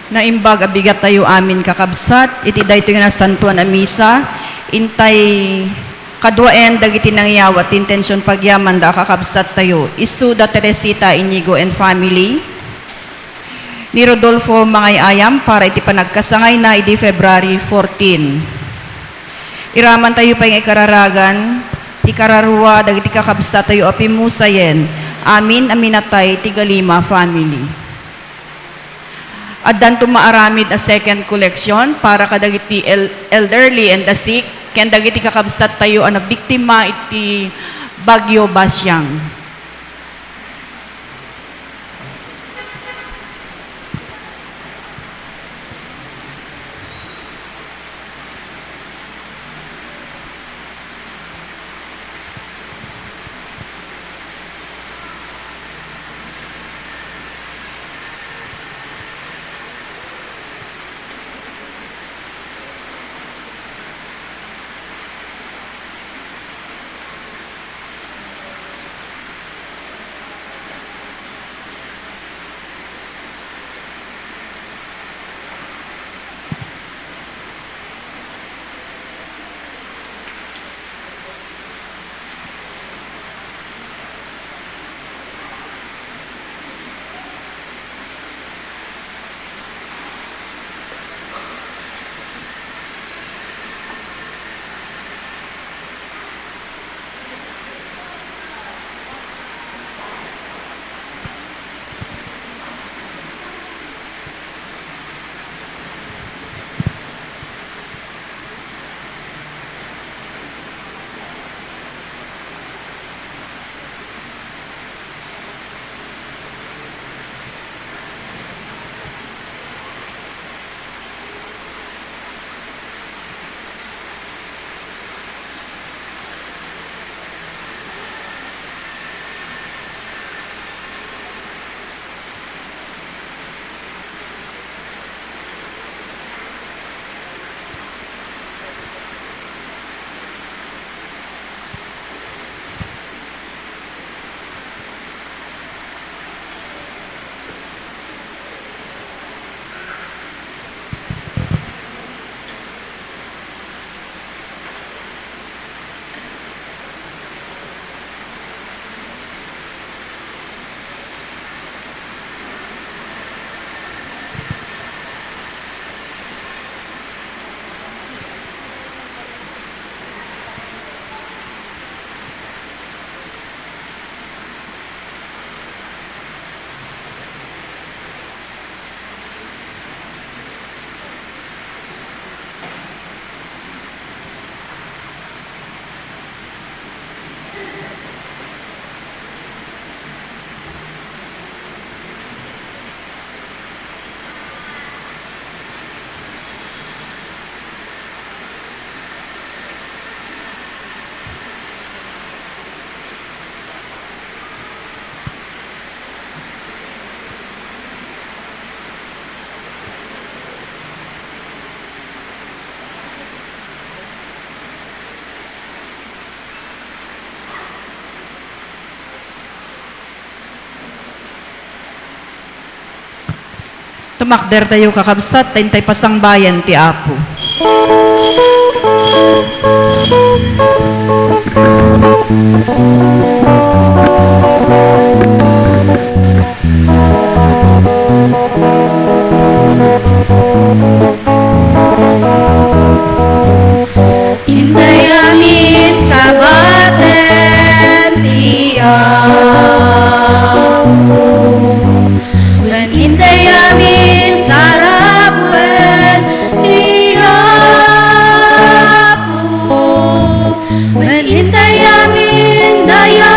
na imbag abigat tayo amin kakabsat, iti dayto nga santuan a misa, intay kadwaen dagiti nangyawat intensyon pagyaman da kakabsat tayo. Isu da Teresita Inigo and family, ni Rodolfo Mangayayam para iti panagkasangay na iti February 14. Iraman tayo pa yung ikararagan, ikararwa dagiti kakabsat tayo apimusayen, amin aminatay tigalima family. Addan tumaaramid a second collection para kadagiti elderly and the sick, ken dagiti kakabsat tayo ana biktima iti Bagyo Basyang. Tumakder tayo kakabsat, tayntay pasang bayan ti Apo. Indayamin sa baten ti Apo, when indayamin sa rabwen ti Apo, when indayamin daya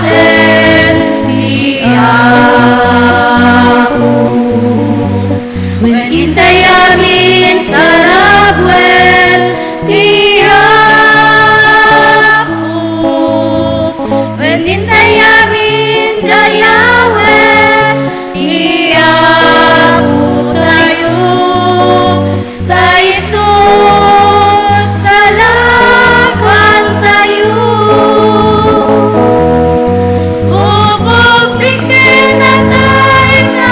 baten ti Apo. Wen intay amin sa rabwen ti Apo. Wen intay amin dayawen ti Apo tayo. Taisod sa lakan tayo. Bubuktikin na tayo na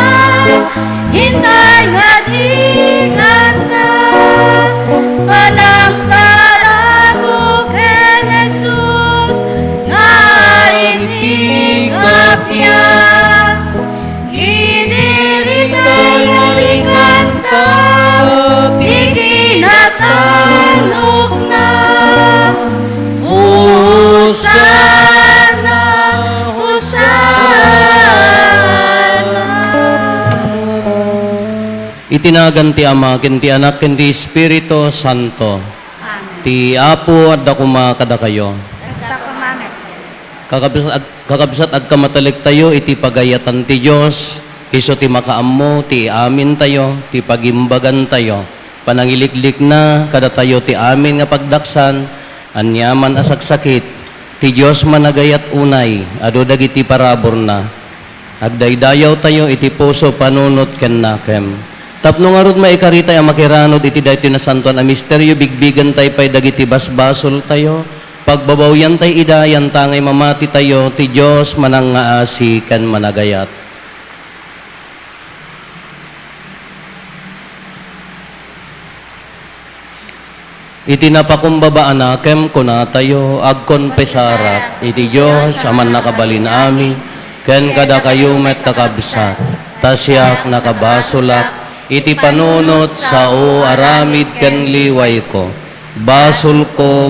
hintay nga di kanta. Panang sarabok en Jesus nga inig apya. Idilitay nga di kanta. Ikinatanok na. Husana, Husana. Itinagan ti Ama, ken ti Anak, ken ti Espiritu Santo. Amen. Ti Apo at dakuma kada kayo. Basta kumamet. Kakabsat at kamatalik tayo, iti pagayatan ti Diyos. Iso ti makaammo, ti amin tayo, ti pagimbagan tayo. Panangiliklik na, kada tayo ti amin nga pagdaksan, anyaman asaksakit, ti Diyos managayat unay, ado dagiti parabor na. Agdaydayaw tayo, iti puso panunot ken nakem. Tapno nga rod maikarita ang makiranod, iti dayto na santuan a misteryo, bigbigan tayo pa'y dagiti basbasol tayo. Pagbabawyan tayo idayan, tangay mamati tayo, ti Diyos manangaasi ken managayat. Iti napakumbabaan na kem kuna tayo agkonpesarat iti Diyos aman nakabalin amin ken kada kayo met kakabsat tasyak nakabasulak iti panunot sa o aramid ken liway ko basul ko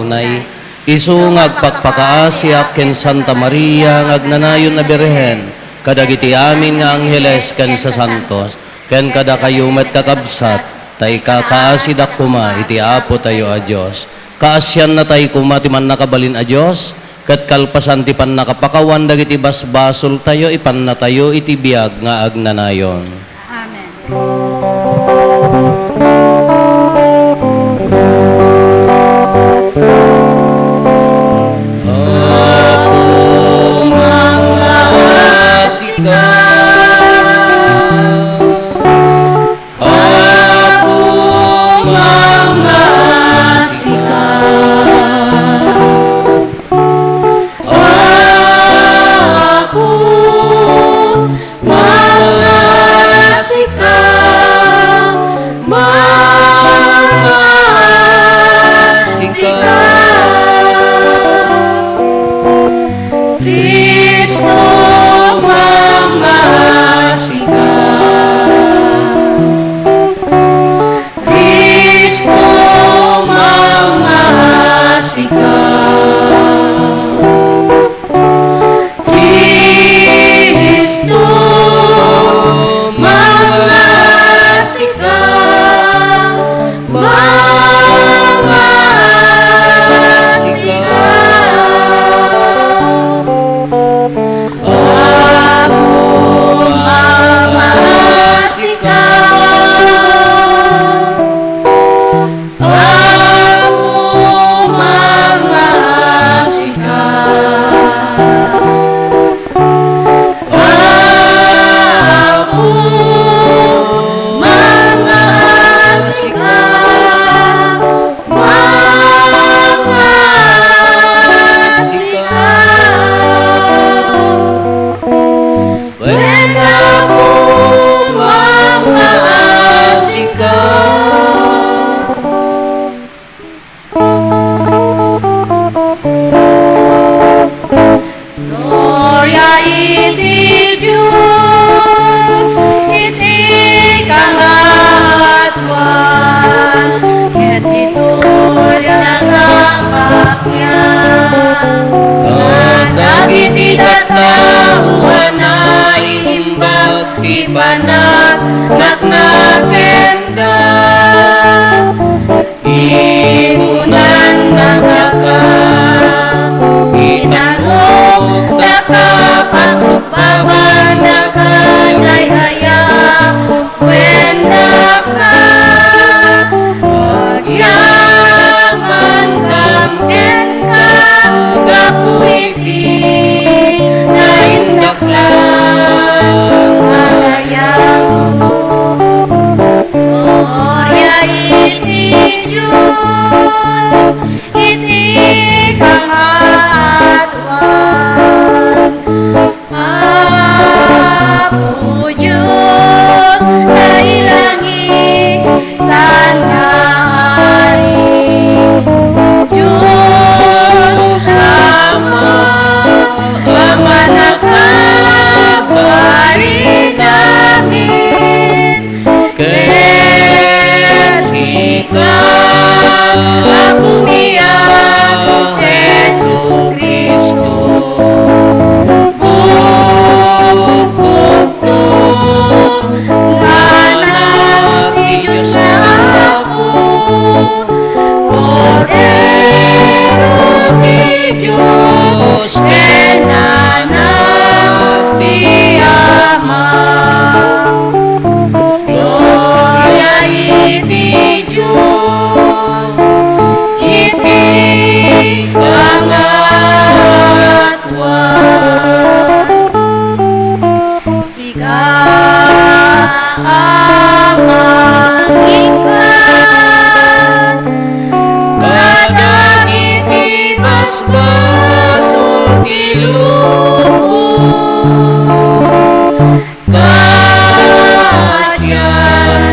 unay isungag pakpakaasyak ken Santa Maria ngagnanayon na Birhen kadagiti amin nga angheles ken sa santos ken kada kayo met kakabsat tay kakaasid kuma iti Apo tayo a Diyos. Kaasyan na tayo kuma ti man nakabalin a Diyos, kat kalpasan ti pan nakapakawan dagiti basbasol tayo, ipan na tayo iti biag nga agnanayon. Amen. Apo mga asika, Mga Kristo. Anak ni Diyos na Apo, Cordero ni Diyos, anak ni Ama. Gloria iti Diyos, iti pangatwan. Sika amangikan, kadagit ibasbasol ilubog, kasyan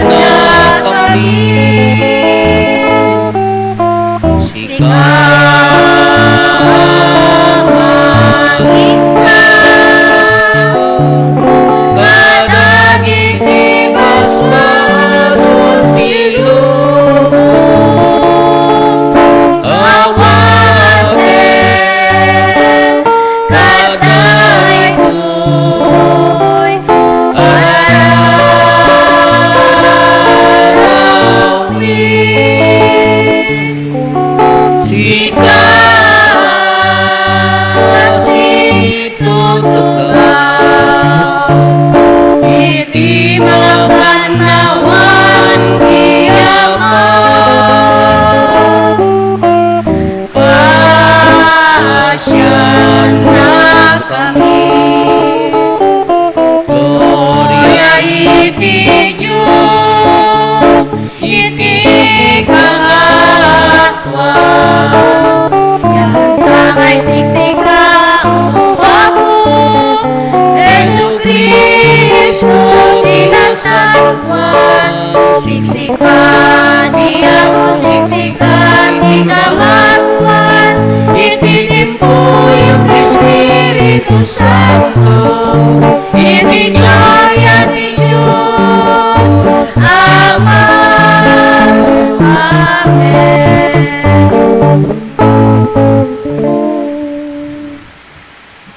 na kami. Sika amangikan, kadagit ibasbasol ilubog, awaten katay ko'y arawin. Sika si tutulaw, iti makanawan iyaman, pasyan na kami. Gloria iti Diyos, iti pangatwan. Yan tangay siksika o Apo, Jesu Kristo tinasatwan. Siksika di Apo, siksika di kamatwan, iti timpuyog Espiritu Santo, iti gloria ni Diyos Ama. Amen.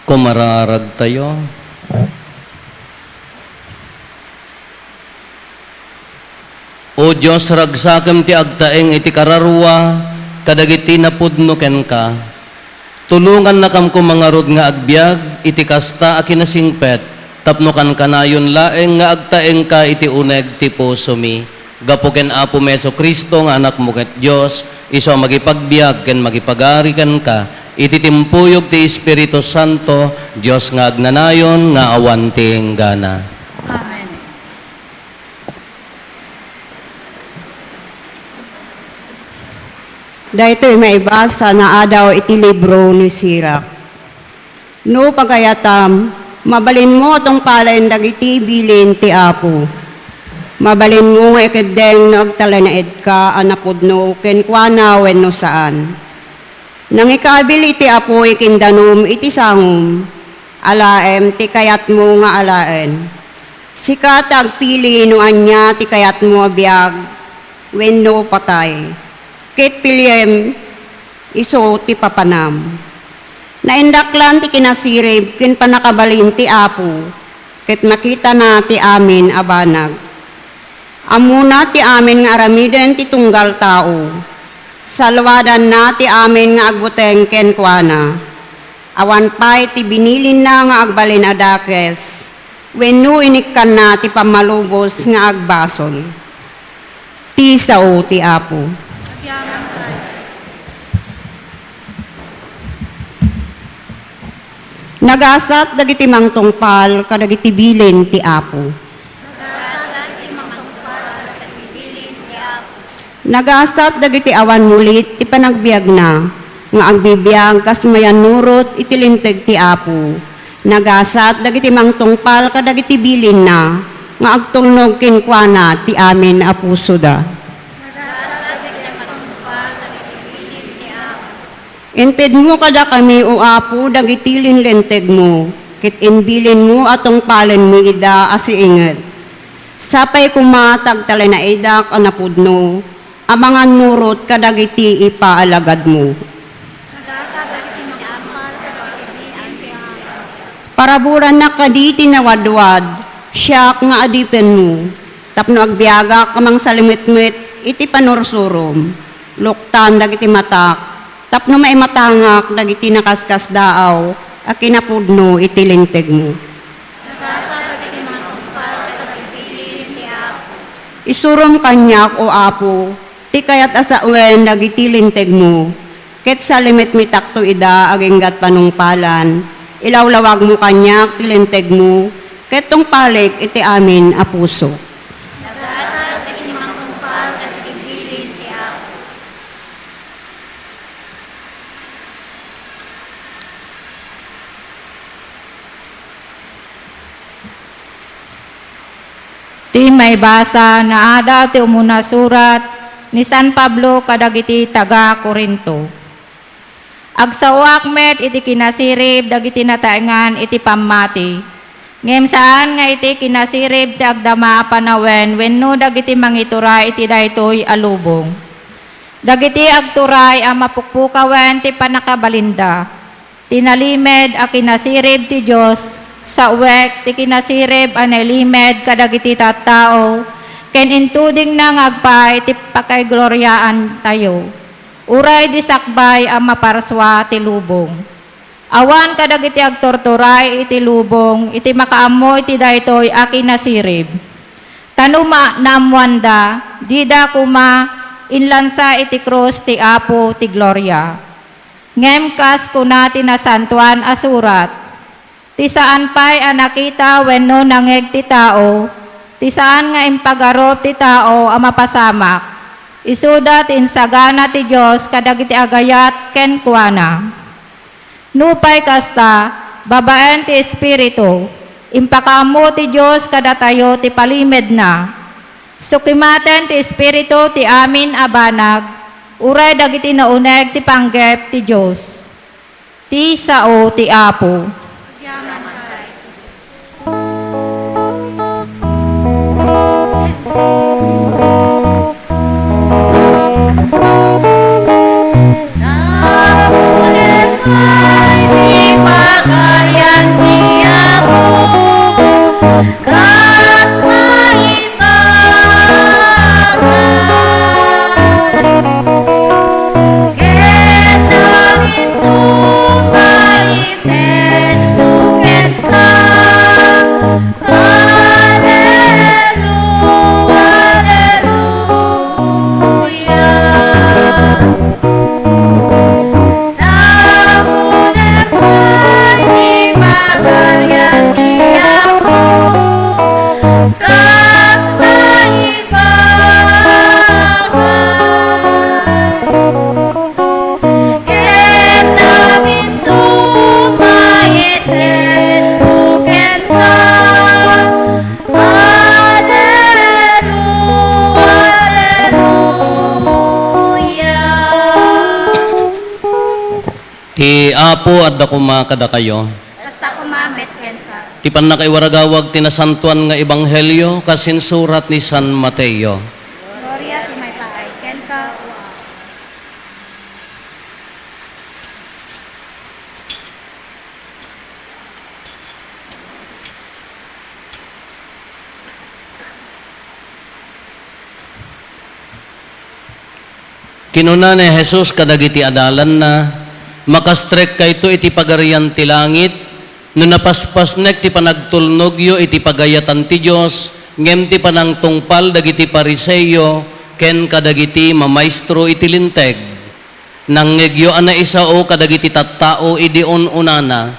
Kumararag tayo. O Diyos, ragsakam ti agtaeng iti kararwa, kadagiti napudno ken ka. Tulungan na kam ko mangarod nga agbyag, iti kasta a kinasingpet, tapno kan kanayon laeng nga agtaeng ka iti uneg ti puso mi. Gapo ken Apo Meso Kristo nga anak mo ket Diyos, iso magipagbiag ken magipagari ken ka, iti timpuyog ti Espiritu Santo, Diyos nga agnanayon nga awan ti enggana. Amen. Dahito maibasa na adaw iti libro ni Sirak. No pagayatam, mabalin mo tong palain dagiti bilin ti Apo. Mabalin mo nga ikideng nagtalanaid ka anapudno ken kuana wenno saan. Nang ikabil iti Apo ikindanom iti sangum, alaem ti kayat mo nga alaen. Sikat agpili no anya ti kayat mo abiyag, wenno patay. Ket piliem iso ti papanam. Naindaklan ti kinasirib ken panakabalin ti Apo, ket makita na ti amin abanag. Amuna ti amin nga aramiden ti tunggal tao, salwadan na ti amin nga agbuteng ken kuana. Awan pay ti binilin na nga agbalin adakes, wenno inikkan na ti pamalubos nga agbasol. Ti sao ti Apo. Agyaman tayo. Nagasat dagiti mangtungpal kadagiti bilin ti Apo. Nagasat dagiti awan mulit ti panagbiag na, nga agbibiyag kas mayanurot iti linteg ti Apo. Nagasat dagiti mangtungpal kadagiti bilin na, nga agtulnog kinkwana ti amin a puso da. Inted mo kada kami o Apo dagiti linlenteg mo, kit inbilin mo atong palen mo ida asiinget. Sapay kumatag talay na idak anapudno, amangan nurot kadagiti ipaalagad mo. Paraburan na kaditi na wadwad, siyak nga adipen mo. Tapno agbiyaga kamang salimitmit, iti panursurom. Luktan dagiti matak, tapno maimatangak dagiti nakaskas daaw, a kinapudno iti linteg mo. Isurom kanyak o apo, ti kayat asawen dagiti linteg mo. Ket salimitmitak to ida aginggat panungpalan, ilawlawag mo kanyak ti linteg mo, ket tong palik iti amin a puso. Ti may basa na ada ti umuna surat ni San Pablo kadagiti taga Corinto. Agsawak met iti kinasirib dagiti nataengan iti pammati. Ngem saan nga iti kinasirib ti agdama a panawen wenno dagiti mangituray iti daytoy alubong. Dagiti agturay a mapukpukawen ti panakabalinda. Tinalimed a kinasirib ti Dios sa uwek ti kinasirib anelimed kadagiti tattao ken intuding na ngagpay ti pakaygloryaan tayo uray di sakbay ang maparswa ti lubong awan kadagiti agtorturay iti lubong iti makaammo iti daytoy a kinasirib tanuma naamwanda dida kuma inlansa iti krus ti Apo ti Gloria ngem kas kuna ti nasantuan a surat ti saan pa'y nakita wenno nangeg ti tao, ti saan nga impagarop ti tao ang mapasamak, isuda ti insagana ti Diyos kadagiti agayat ken kuana. Nupay kasta, babaen ti Espiritu, impakamo ti Diyos kadatayo ti palimed na. Sukimaten ti Espiritu ti amin abanag, uray dagiti nauneg ti panggep ti Diyos. Ti sao ti Apo. Ti Apo at dakuma kada kayo. Basta kumamit ken ka. Ti panakaiwaragawag tinasantuan nga ebanghelyo kasin surat ni San Mateo. Gloria ti may paay ken ka. Kinuna ni Jesus kadagiti adalan na makastrek kayto iti pagarian ti langit no napaspasnek ti panagtulnogyo iti pagayatan ti Dios ngem ti panangtungpal dagiti pariseyo ken kadagiti mamaestro iti linteg nangngegyo ana isao kadagiti tattao idi unana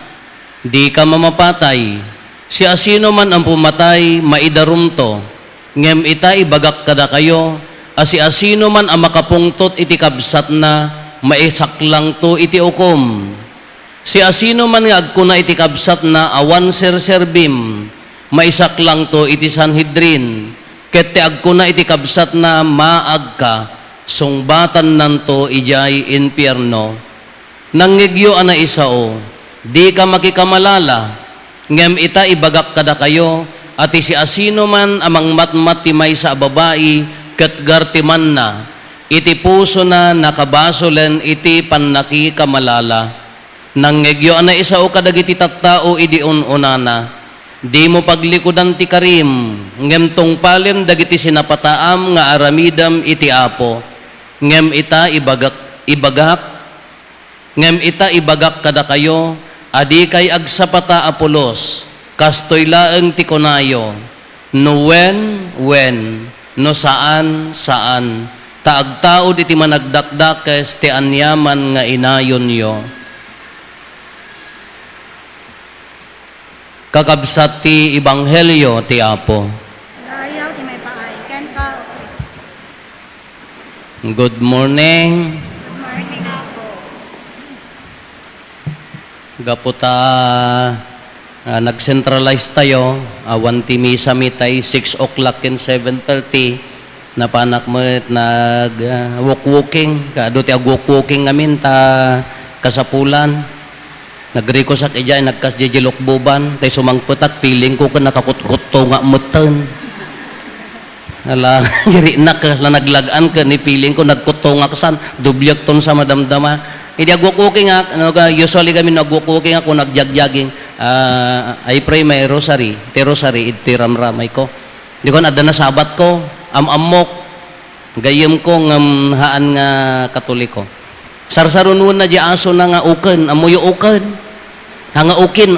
di ka mamapatay si asino man ang pumatay maidarumto ngem ita ibagak kada kayo asi asino man ang makapungtot iti kabsat na maisaklang to iti ukom. Si asino man nga agkuna iti kabsat na awan serserbim, maisaklang to iti Sanhedrin. Ket ti agkuna iti kabsat na maagka, sungbatan nanto ijay impyerno. Nangngegyo ana isao, di ka makikamalala, ngem ita ibagak kada kayo, ati si asino man amang matmat ti may sa babae, ket gartiman na, iti puso na nakabasolen iti pannaki kamalala. Nangegyo na isa o kadagiti tattao idi unana. Di mo paglikudan ti karim, ngem tungpalen dagiti sinapataam nga aramidam iti Apo. Ngem ita ibagak kada kayo, adi kay agsapata Apolos, kastoy laeng ti konayo, no when, no saan, taagtaod iti managdakdakes ti anyaman nga inayon yo. Kakabsat ti Ebanghelyo ti Apo. Ayaw ti may paay. Ken ka, Chris. Good morning. Good morning, Apo. Gaputa nag-centralize tayo. Awan ti misa mitay 6 o'clock and 7:30. Napanak mo nag-walk-walking. Kaado ti ag-walk-walking ngamin ta kasapulan. Nagriko sak ijay nagkas jejilokbuban tay sumangputak feeling ko ka nakakutkuto nga mutan. Ala jeri nak la naglagan ka ni feeling ko nagkuto nga kasan dublyak ton sa madamdama. Idi agwok-walking usually kami nagwok-walking ako nagjagjaging. I pray my rosary. Ti rosary iti ramramay ko. Di ko adda na sabat ko amok gayem ko ngam haan nga Katoliko. Sarsarunun na di aso na nga uken amuyo uken. Hanga ukin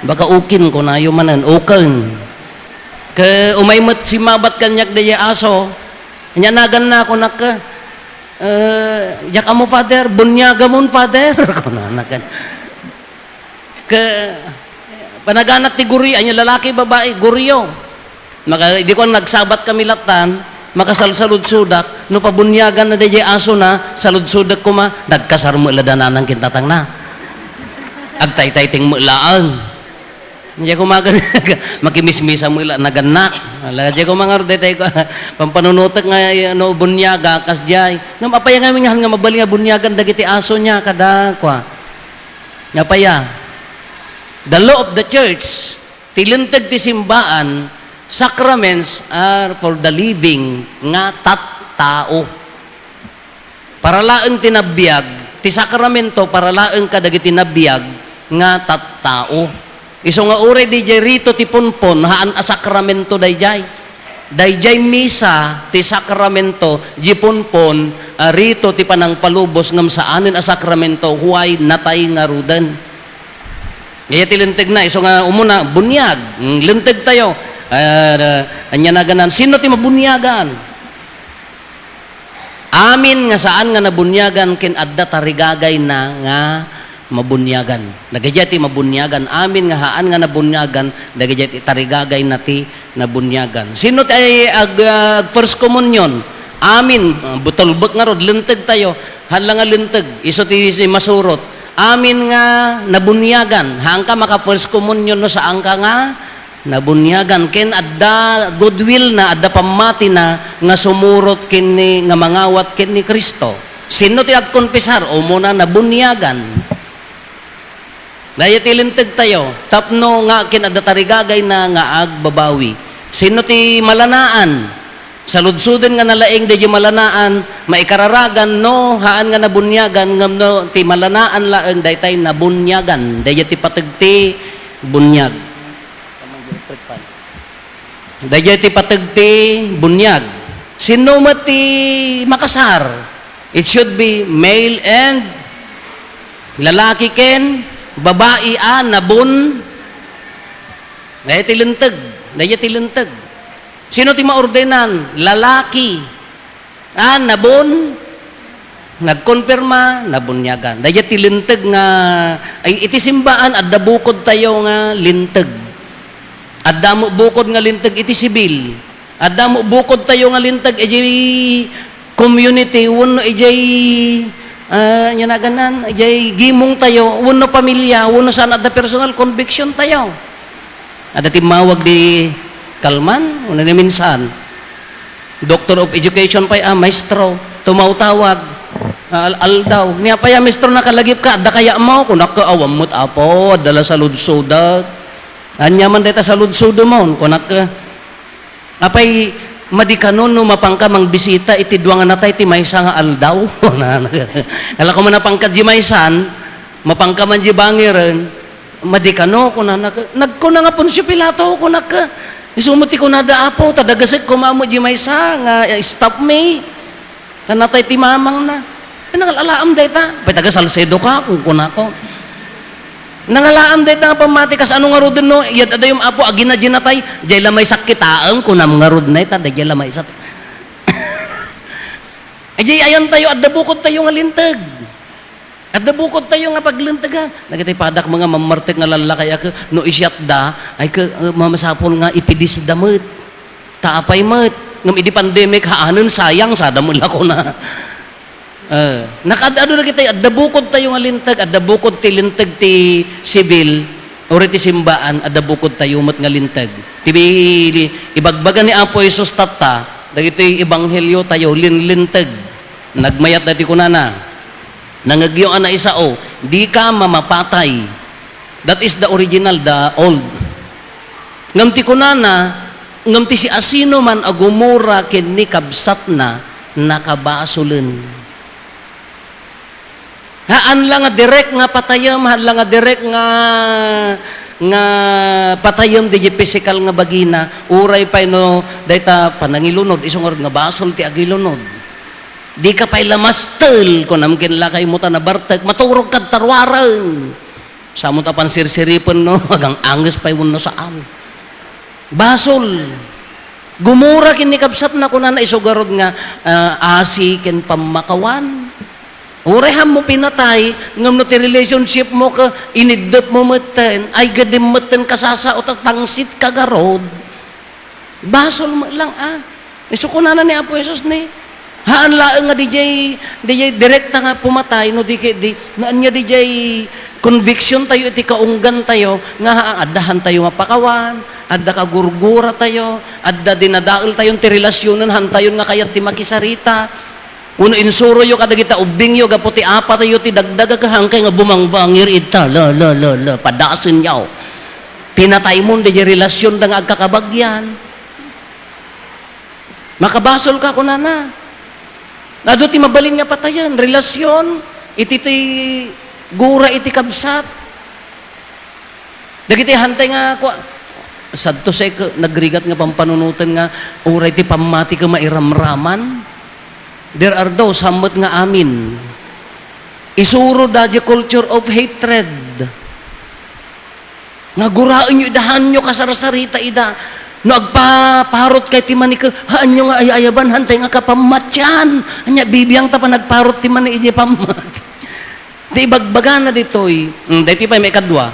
baka ukin ko na yumanan uken ke umaymet si mabat kanyak daya aso nyanagan na ako nak jak amo father bunyaga mon father ko na nakan ke panaganak ti guri anya lalaki babae guriyo maka di ko nagsabat kami latan makasalsalud-sudak no pabunyagan na daya aso na salud-sudak ko ma nagkasarmo iladanan kintatang na agtay-tay ting mulaan. Hindi ko makimismisa mo ila naganak. Hindi ko mga rodetay ko pampanunutak nga no bunyaga kasjay. Nang apaya nga nga mabali nga bunyagan dagiti aso niya kada kwa. Apaya. The law of the church tilintag ti simbaan sacraments are for the living nga tattao. Para laeng tinabiyag ti sakramento para laeng kadagiti nabiyag nga tattao. Iso nga ure DJ rito ti punpon haan a sakramento dayjay. Dayjay misa ti sakramento di punpon rito ti panang palubos ngam saanen a sakramento huway natay nga rudan. Kaya ti linteg na iso nga umuna bunyag. Linteg tayo. Anya naganan sino ti mabunyagan? Amin nga saan nga nabunyagan ken adda tarigagay na nga mabunyagan. Nagajati mabunyagan. Amin nga haan nga nabunyagan nagajati tarigagay na ti nabunyagan. Sino ti first communion? Amin butolbek nga rod lenteg tayo. Hala nga lenteg iso ti masurot. Amin nga nabunyagan. Hangka maka first communion no saan ka nga nabunyagan ken adda goodwill na adda pamati na nga sumurot ken ni nga mangawat ken ni Kristo. Sino ti agkonpisar o muna nabunyagan? Daya tilinteg tayo tapno nga ken adda tarigagay na nga agbabawi. Sino ti malanaan? Saludsuden nga nalaeng di malanaan maikararagan no haan nga nabunyagan ngam no ti malanaan laeng daytay nabunyagan. Daya ti patagti bunyag. Daya ti patagti bunyag. Sino mati makasar? It should be male and lalaki ken babae nabun. Daya ti lenteg. Daya ti lenteg. Sino ti maordenan? Lalaki. Nabun. Nagkonfirma, nabunyagan. Daya ti lenteg nga ay iti simbaan adda bukod tayo nga linteg. Adda mo bukod nga linteg iti sibil. Adda mo bukod tayo nga linteg iti community wenno iti nya naganan iti gimong tayo wenno pamilya wenno saan adda personal conviction tayo. Adda ti mawag di kalman una ni minsan Doctor of Education pa maestro tumaw-tawag aldaw niya pa maestro nakalagip ka adda kaya mo kun nakaawam mo't apo dala sa ludsodag anya man deta sa ludsodo mo kun apay madikanon no mapangka mang bisita iti duangan natay ti maysa nga aldaw ala ko man napangkad di maysan Mapangkaman di bangiran, madikano ko na, nagkuna nga Poncio Pilato ko na ka. Isumuti ko na daapo, tadagasik ko mamo di may sa, nga stop me. Kanatay ti mamang na. Nangalaam day ta. Pay taga Salcedo ka, kung kuna ko. Nangalaam day ta nga pamati, kas ano nga rodin no, yad aday yung apo, agina ginatay, jay lamay sakitaang, kunam nga rod na ita, jay lamay sa... Ajay ayan tayo, adda bukod tayo nga lintag. Adda bukod tayo nga paglintagan. Nagitay padak mga mamartek nga lalakay ako, no isyat da, ay mamasapol nga ipidis damot. Taapay mat. Ngam idi pandemic, haanan sayang sa damol ako na. Nakadado na kita, adda bukod tayo nga lintag, adda bukod ti lintag ti civil, ori ti simbaan, adda bukod tayo mat nga lintag. Tibi, ibagbagan ni Apo Jesus tata, dagito'y ibanghelyo tayo, linlintag. Nagmayat dati ko na. Nangagyo na isa di ka mamapatay. That is the original, the old. Ngamti ko na, ngamti si asino man agumura ken ni kabsat na nakabasulen. Haan lang nga direct nga patayam, haan lang nga direct nga patayam di physical nga bagina, uray pa no, dayta panangilunod, isong nga basol ti agilunod. Di ka pa'y lamastel, kung namkin lakay mo ta na bartag, maturog ka tarwaran. Sa mo ta pansirsiripon, no, hanggang angas pa'y no saan. Basol. Gumura kinikabsat na kunan isugarod nga asi ken pamakawan. Ureham mo pinatay, ngam no ti relationship mo ka, inidot mo meten, ay gadim meten kasasaot at pangsit kagarod. Basol mo lang isukunan ni Apo Jesus ni. Haan laeng nga DJ direkta nga pumatay no di naan nga DJ conviction tayo iti kaunggan tayo nga addahan tayo mapakawan, adda ka gurgura tayo, adda dinadaol tayo ti relasyonan han tayo nga kayat ti makisarita. Uno insuro yo kada kita ubing yo gaputi apa tayo ti dagdag ka hangkay nga bumangbangir ita la padasen yaw. Pinatay mo di relasyon da nga agkakabagyan. Makabasol ka kunana. Nado ti mabalin nga patayan, relasyon, iti gura iti kabsat. Dagiti hantay nga, sadto say nagrigat nga pampanunutan nga, uray ti pamati ka mairamraman. There are those, hamot nga amin. Isuro dadya culture of hatred. Nga guraan nyo, idahan nyo kasarsarita, ida. No agpaparot kay ti manika, haan nyo nga ayayaban, hantay nga kapamatyan. Anya, bibiyang ta pa nagparot ti mani ije pamat. Di bagbaga na ditoy. Dito pa may kadwa.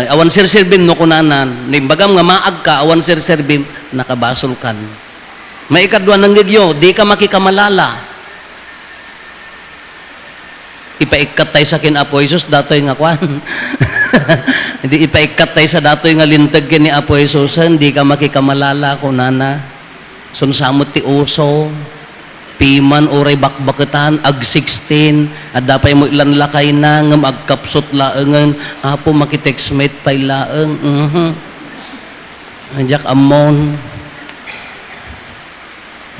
Awan sir-sirbim no kunanan. Bagam nga maag ka, awan sir-sirbim, nakabasol kan. May ikadwa ng gigyo, di ka makikamalala. Ipaikat tayo sa kin Apo Jesus, datoy nga kwan. Hindi ipaikat tayo sa datoy nga lintag kin ni Apo Jesus, hindi ka makikamalala ko nana. Sunsamot ti uso, piman oray bakbaketan, ag 16, at dapay mo ilan lakay na, ngam agkapsot laengan, Apo makitexmate pay laeng, Anjak amon.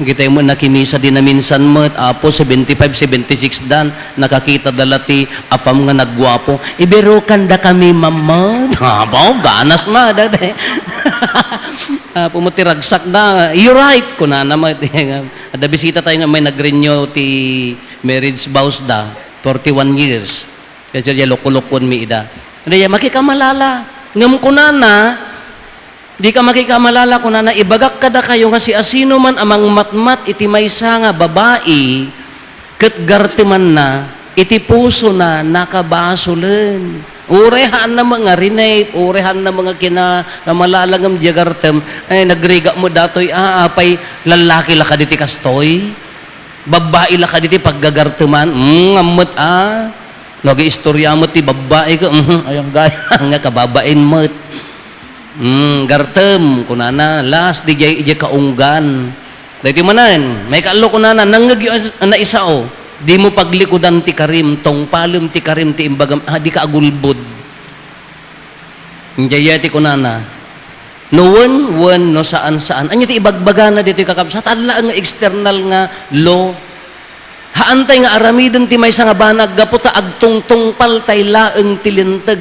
Kita mo nakimisa din na minsan mo, Apo 75, 76 dan, nakakita dalati, afam nga nagwapo, ibirukan da kami mama, Apo, ganas ma, dade. Apo mo tiragsak na, you're right, kuna naman, ada bisita tayo nga may nag-renew ti marriage vows da, 41 years, kasi siya loko-lokon mi ida. Kaya makikamalala, ngam kuna na, di ka makikamalala kung na ibagak kada kayo nga si asino man amang matmat iti maysa nga babae ket gartiman na iti puso na nakabasulen. Urehan na mga rinape, urehan na mga kinakamalalagang diagartem, ay nagriga mo datoy, apay lalaki la kaditi kastoy, babae la kaditi paggagarteman, amot lagi istorya mo ti babae ka, ayang gaya nga kababain mo. Gartem kunana last di jay kaunggan dahiti manan may kaalo kunana nangagyo na isao di mo paglikudan ti karim tong palem ti karim ti imbagam di ka agulbod jayati kunana no one no saan anya ti ibagbaga na dito kakabsat adla nga external nga law Haantay nga aramiden ti may nga banag gaputa agtungtungpal tay laeng tilintag.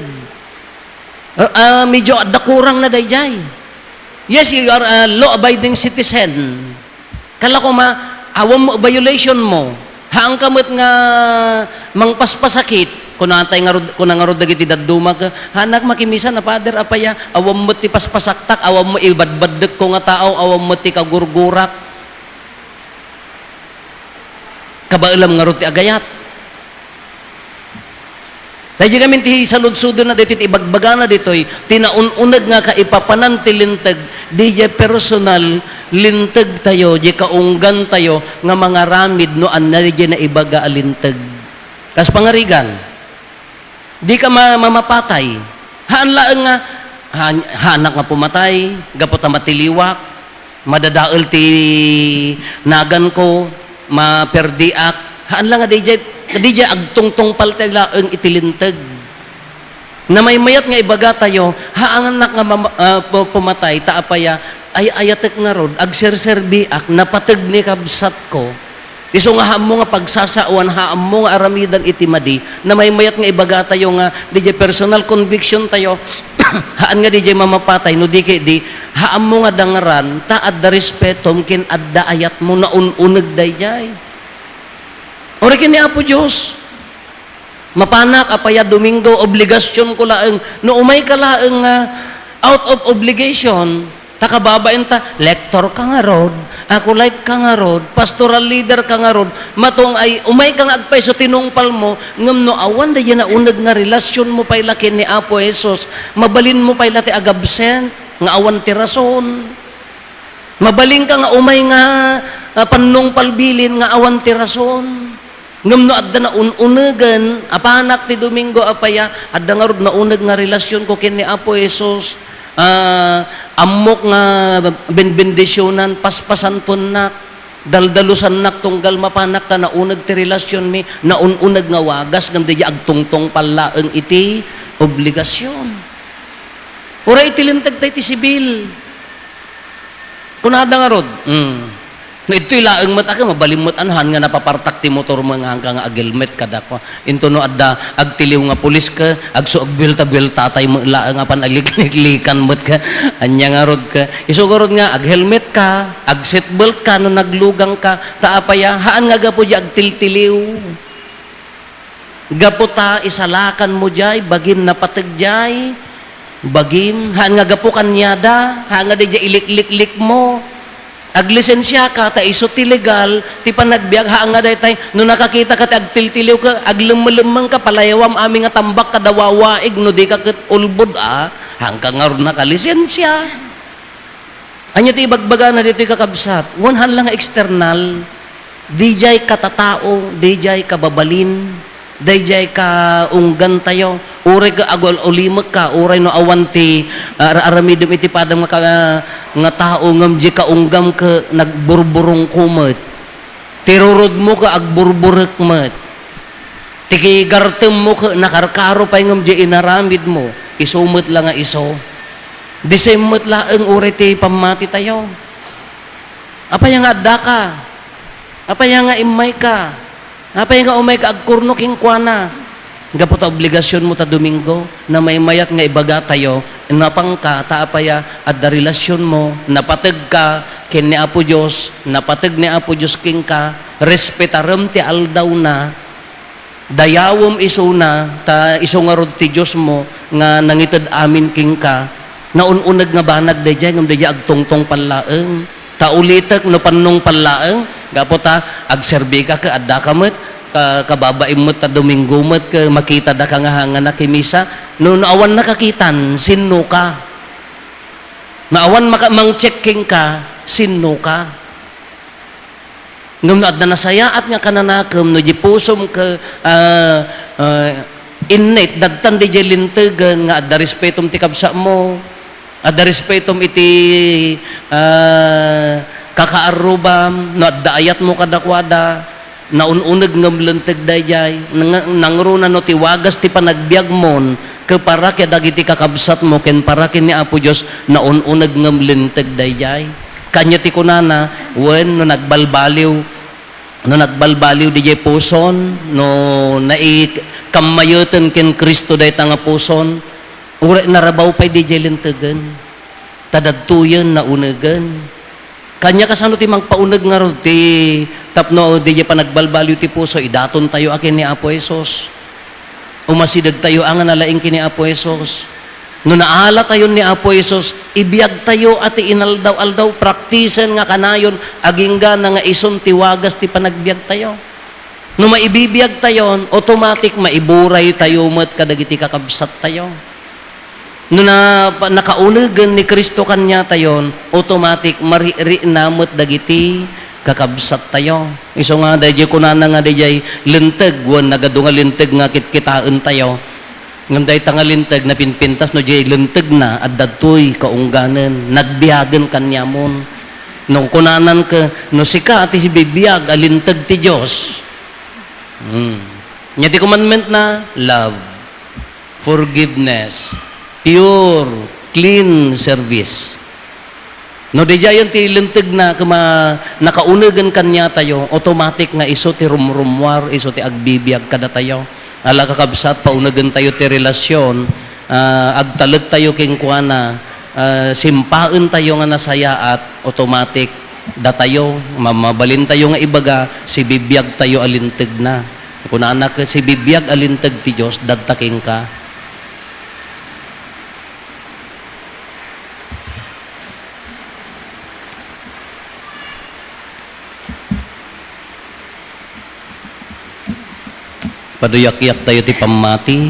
Medyo dakurang na dayjay. Yes, you are a law-abiding citizen. Kala ko awam mo, violation mo. Haang kamot nga mangpaspasakit. Kunatay nga rod dagiti daddumag. Hanak makimisa na pader apaya. Awam mo ti paspasaktak. Awam mo ibadbaddek ko nga tao. Awam mo ti kagurgurak. Kabailam nga rod ti agayat. Dahil kami ti salud-sudo na dito, ibagbaga na dito, tinaununag nga ka ipapanan ti lintag, di personal, lintag tayo, di kaunggan tayo, nga mga ramid no anari na ibaga alintag. Kas pangarigan, di ka mamapatay. Haan laeng nga, hanak nga pumatay, gapot na matiliwak, madadaol ti nagan ko, maperdiak, haan lang nga di agtungtong paltay laeng itilintag. Na may mayat nga ibaga tayo, haangan nak nga pumatay, taapaya, ay ayatek nga rod, agserserbiak, napatag ni kabsat ko. Iso nga haam mo nga pagsasawan, haam mo nga aramidan itimadi, na may mayat nga ibaga tayo nga, di personal conviction tayo, haan nga di mamapatay, no di haam mo nga dangaran, taad da respetom, kin adda ayat mo na ununag dayjay. Orikin ni Apo Diyos. Mapanak, apaya Domingo, obligasyon ko laeng. No umay ka laeng out of obligation, takababain ta, lector ka nga rod, acolyte ka nga rod, pastoral leader ka nga rod, matong ay, umay ka nga agpay so tinungpal mo, ngam no awan da yan na unag nga relasyon mo pay lakin ni Apo Jesus, mabalin mo pay lati agabsent, nga awan ti rason. Mabaling ka nga umay nga panungpal bilin, nga awan ti rason. Ngam no adda na unugan, apanak ti Domingo apaya, adda nga rod na unag nga relasyon ko kin ni Apo Jesus, amok nga benbendisyonan, paspasan punak, daldalusan nak tunggal mapanak ta na unag ti relasyon mi, na ununag nga wagas, ngam di agtungtong palaeng iti obligasyon. Ura itilintag tayo ti sibil. Kunada nga rod, no ito'y laeng mat ako, mabalimot anhan nga napapartak ti motor mo nga nga agilmet kadakwa. Into no adda agtiliw nga pulis ka, agso agbilta-bilta tay mo laeng apan aliklikan mot ka, anya nga rod ka. Isugurod nga aghelmet ka, agseatbelt ka no naglugang ka, taapaya haan nga gapo di agtiltiliw. Gapo ta isalakan mo jay, bagim napatag bagim, haan nga gapo kanyada, haan nga di ilik-lik mo. Aglisensya ka, ta iso ti legal, ti panagbiag, haan nga day no nakakita ka, ti agtiltiliw ka, aglumalamang ka, palayawam aming nga tambak ka dawawaig, no di ka ulbod, hanggang nga ron nakalisensya. Anya ti ibagbaga na dito kakabsat, wanhan lang external, dijay katatao, dijay kababalin, dijay ka unggan tayo, uray ka agol ulimag ka, uray no awanti aramidum iti padang nga tao ngam di ka unggam ka nagburburong kumot. Tirurod mo ka agburburek mat. Tikigartem mo ka nakarkaro pa ngam di inaramid mo. Isumot lang nga iso. Disemot laeng uray ti pamati tayo. Apay nga adda ka. Apay nga imay ka. Apay nga umay ka agkurno king kuana. Gapot obligasyon mo ta Domingo na may mayat nga ibaga tayo, napang ka, taapaya at da relasyon mo, napatag ka kin ni Apo Diyos, napatag ni Apo Diyos king ka, respetaram ti aldaw na, dayawom iso na, ta iso nga rod ti Diyos mo, nga nangitad amin king ka, naununag nga banag dayjay, ngam dayjay agtungtong palaeng, ta ulitak no panong palaeng, gapot ta, agserbi ka ka, adda ka met, kababaim mo ta Domingo mo ka makita da ka nga hanga na kimisa no naawan nakakitan sinno ka naawan mang-checking ka sinno ka ngam na nasayaat nga kananakam no di pusom ka innate dadtan di lintegan nga adda respetom ti kabsa mo adda respetom iti kakaarubam no adda ayat mo kadakwada naununag ngam lenteg dayjay nangruna no ti wagas ti panagbiag mon ke para kay dagiti kakabsat mo ken para ken ni Apo Dios naununag ngam lenteg dayjay kanya ti kunana wen no nagbalbaliw no nagbalbaliw di puson, no kamayoten ken Kristo day nga puson, ure narabaw pa'y di lintegan, tadadtuyan na unegan. Kanya kasano ti magpauneg nga ro, ti tapno di pa nagbalbaliw ti puso, idaton tayo akin ni Apo Esos. Umasidag tayo ang nalaing kini Apo Esos. No naala tayo ni Apo Esos, ibiyag tayo at inaldaw-aldaw, praktisen nga kanayon, agingga na nga ison tiwagas ti panagbiag tayo. No maibibiyag tayo, automatic maiburay tayo met kadagiti kakabsat tayo. No nakaunegan ni Kristo kanya tayo, automatic mariri na met dagiti kakabsat tayo. Iso nga dayjay kunana nga dayjay lenteg, wan nagado nga lenteg nga kitkitaan tayo. Nganday tangalintag na pinpintas no jay lenteg na at datoy kaungganen nagbiyagan kanyamon no kunanan ka no sika ati si bibiyag alintag ti Dios. Nya ti commandment na love, forgiveness, pure, clean service. No di jayon ti lenteg na kuma nakaunegan kanya tayo, automatic nga iso ti rumrumwar, iso ti agbibiyag kada tayo. Ala kakabsat, paunagan tayo ti relasyon, agtalag tayo king kuana, simpaen tayo nga nasaya at automatic datayo, mamabalin tayo nga ibaga, si bibiyag tayo alinteg na. Kung anak si bibiyag alinteg ti Diyos, dagtaking ka. Paduyak-yak tayo ti pamati,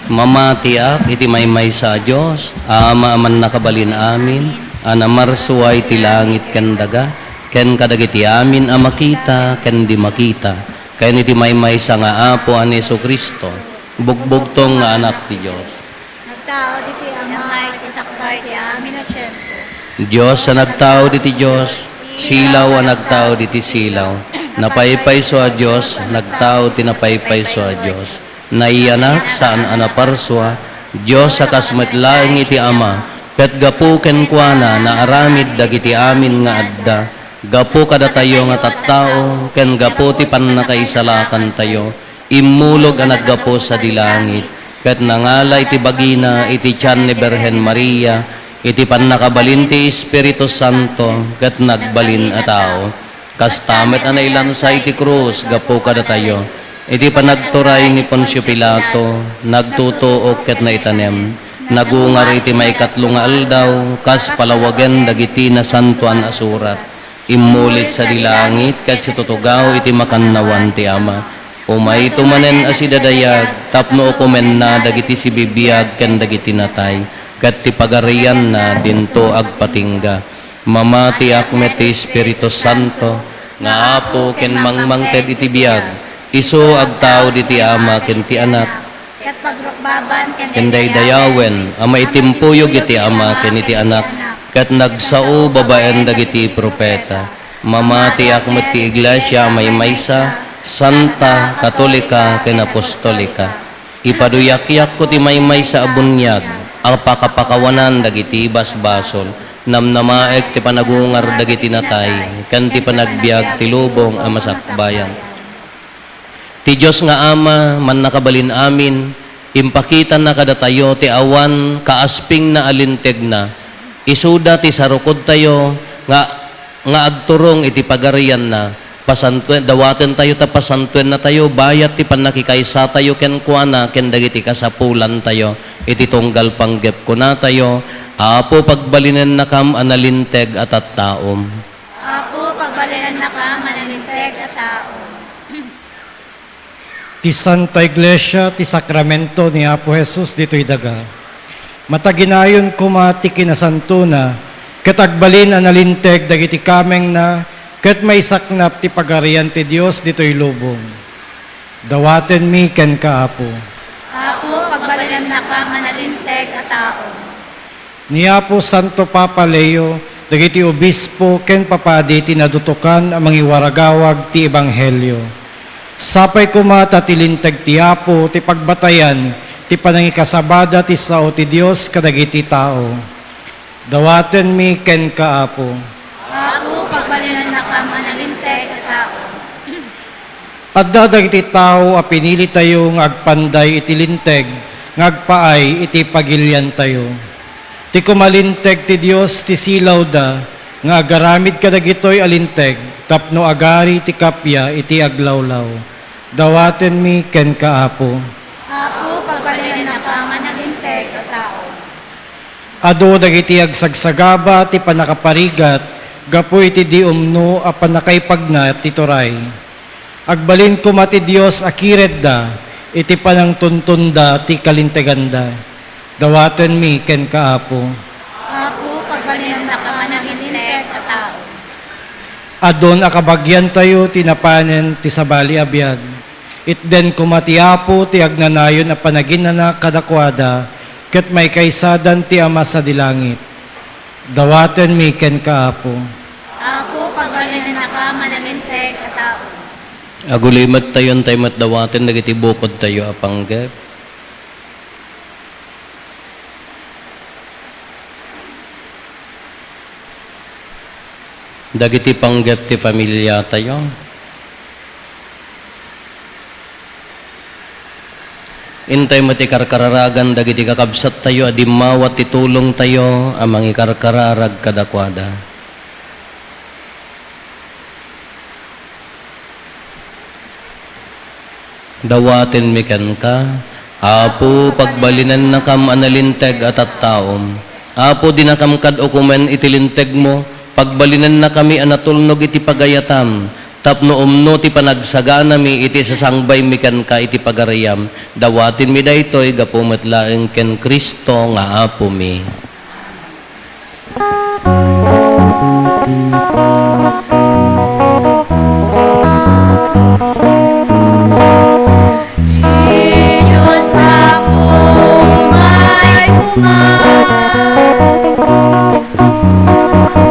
mamatiak iti maymay sa Diyos, ama aman nakabalin amin, anamarsuay ti langit ken daga, ken kadagiti amin amakita, ken di makita, ken iti maymay sa nga apo an Yesu Kristo, bugbugtong nga anak ti Diyos. Nagtao di ti Ama, iti sakbay ti amin o tiyempo. Diyos sa nagtao di ti Diyos, silaw ang nagtao di ti silaw. Napaypay so a Diyos, nagtao tinapaypay so a Diyos. Naianak saan anaparswa, Diyos sa kasmetlaeng iti Ama, pet gapu ken kuana na aramid dagiti amin nga adda, gapu kada tayo nga tattao, ken gapu ti pannakaisalakan tayo, imulog ang naggapu sa dilangit, ket nangala iti bagina, iti tiyan ni Berhen Maria, iti pannakabalin ti Espiritu Santo, ket nagbalin a tao. Kastamet na nailan sa iti krus, gapo kada tayo. Iti panagturay ni Poncio Pilato, nagtutuok ket na itanem. Nagungar iti may katlong nga aldaw, kas palawagan dagiti na santuan asurat. Imulit sa dilangit, ket si tutugaw iti makannawan ti Ama. Umay tumanen asidadayag, tapno ukumen na dagiti si bibiyag ken dagiti natay. Ket ti pagarian na dinto agpatingga. Mamati akmet ti Espiritu Santo, nga apo ken mangmangted iti biyag, iso agtao di ti Ama ken ti Anak, Kat pagrukbaban, ken daydayawen, ama itimpuyog iti Ama ken iti Anak, ket nagsao babaen dagiti propeta. Mamati akmet ti Iglesia may maysa, Santa, Katolika, ken Apostolika. Ipaduyak-yak ko ti maymay sa abunyag, ang pakapakawanan dagiti basbasol, namnamaek ti panagungar dagiti natay, kan ti panagbiag ti lubong a masakbayan. Ti Diyos nga Ama, man nakabalin amin, impakitan na kada tayo ti awan kaasping na alinteg na, isuda ti sarukod tayo, nga agturong iti pagarian na, pasantuen, dawaten tayo ta pasantuen na tayo, bayat ti panakikaysa tayo ken kuana, ken dagiti kasapulan tayo, iti tunggal panggep ko na tayo, apo pagbalinan na kam analinteg at taom. Apo, pagbalinan na ka, mananinteg at tao. Ti Santa Iglesia, ti sakramento ni Apo Jesus dito'y daga. Mataginayon kumati kinasantuna, ket agbalin analinteg dagiti kameng na, ket may saknap ti pagarian ti Dios dito'y lubong. Dawaten mi ken kaapo. Apo, pagbalinan na ka, mananinteg at tao. Ni Apo Santo Papa Leo, dagiti obispo ken papadi tinadutukan ang mangiwaragawag ti ebanghelyo. Sapay kumata ti linteg ti Apo ti pagbatayan ti panangikasabada ti sao ti Dios kadagiti tao. Dawaten mi ken kaapo. Apo, pagbalinan na ka, mananinteg at tao. At dagiti tao a pinili tayo nga agpanday iti linteg, nga agpaay iti pagilyan tayo. Ti kumalinteg ti Dios ti silaw da, nga agaramid kadagitoy alinteg, tapno agari ti kapya iti aglawlaw. Dawaten mi ken kaapo. Apo, pagbalinan na ka, manalinteg ka tao. Ado dagiti agsagsagaba ti panakaparigat, gapu iti di umno a panakaipagna ti turay. Agbalin ko mati Dios akiret da, iti panangtuntunda ti kalinteganda. Dawaten mi ken kaapo. Apo, pagbalinan na ka, manalinteg ka tao. Adon akabagyan tayo tinapanen ti sabali abiyag. Itden kumatiapo ti agnanayon a panaginana kadakwada, ket may kaysadan ti ama sa dilangit. Dawaten mi ken kaapo. Apo, pagbalinan na ka, manalinteg ka tao. Agulimat tayo tayo matdawaten dagiti bukod tayo apanggep. Dagiti panggep ti pamilya tayo. Intay mo ti karkararagan dagiti kakabsat tayo adimawat ti tulong tayo amang ikarkararag kadakwada. Dawaten mi ken ka, Apo pagbalinan na kam analinteg at taom. Apo dinakam kad okumen itilinteg mo, pagbalinan na kami anatulnog iti pagayatam, tapno umno ti panagsagana mi iti sasangbay mi ken ka iti pagarayam. Dawatin mi daytoy gapumet laeng ken Kristo nga Apo mi. Diyos ako may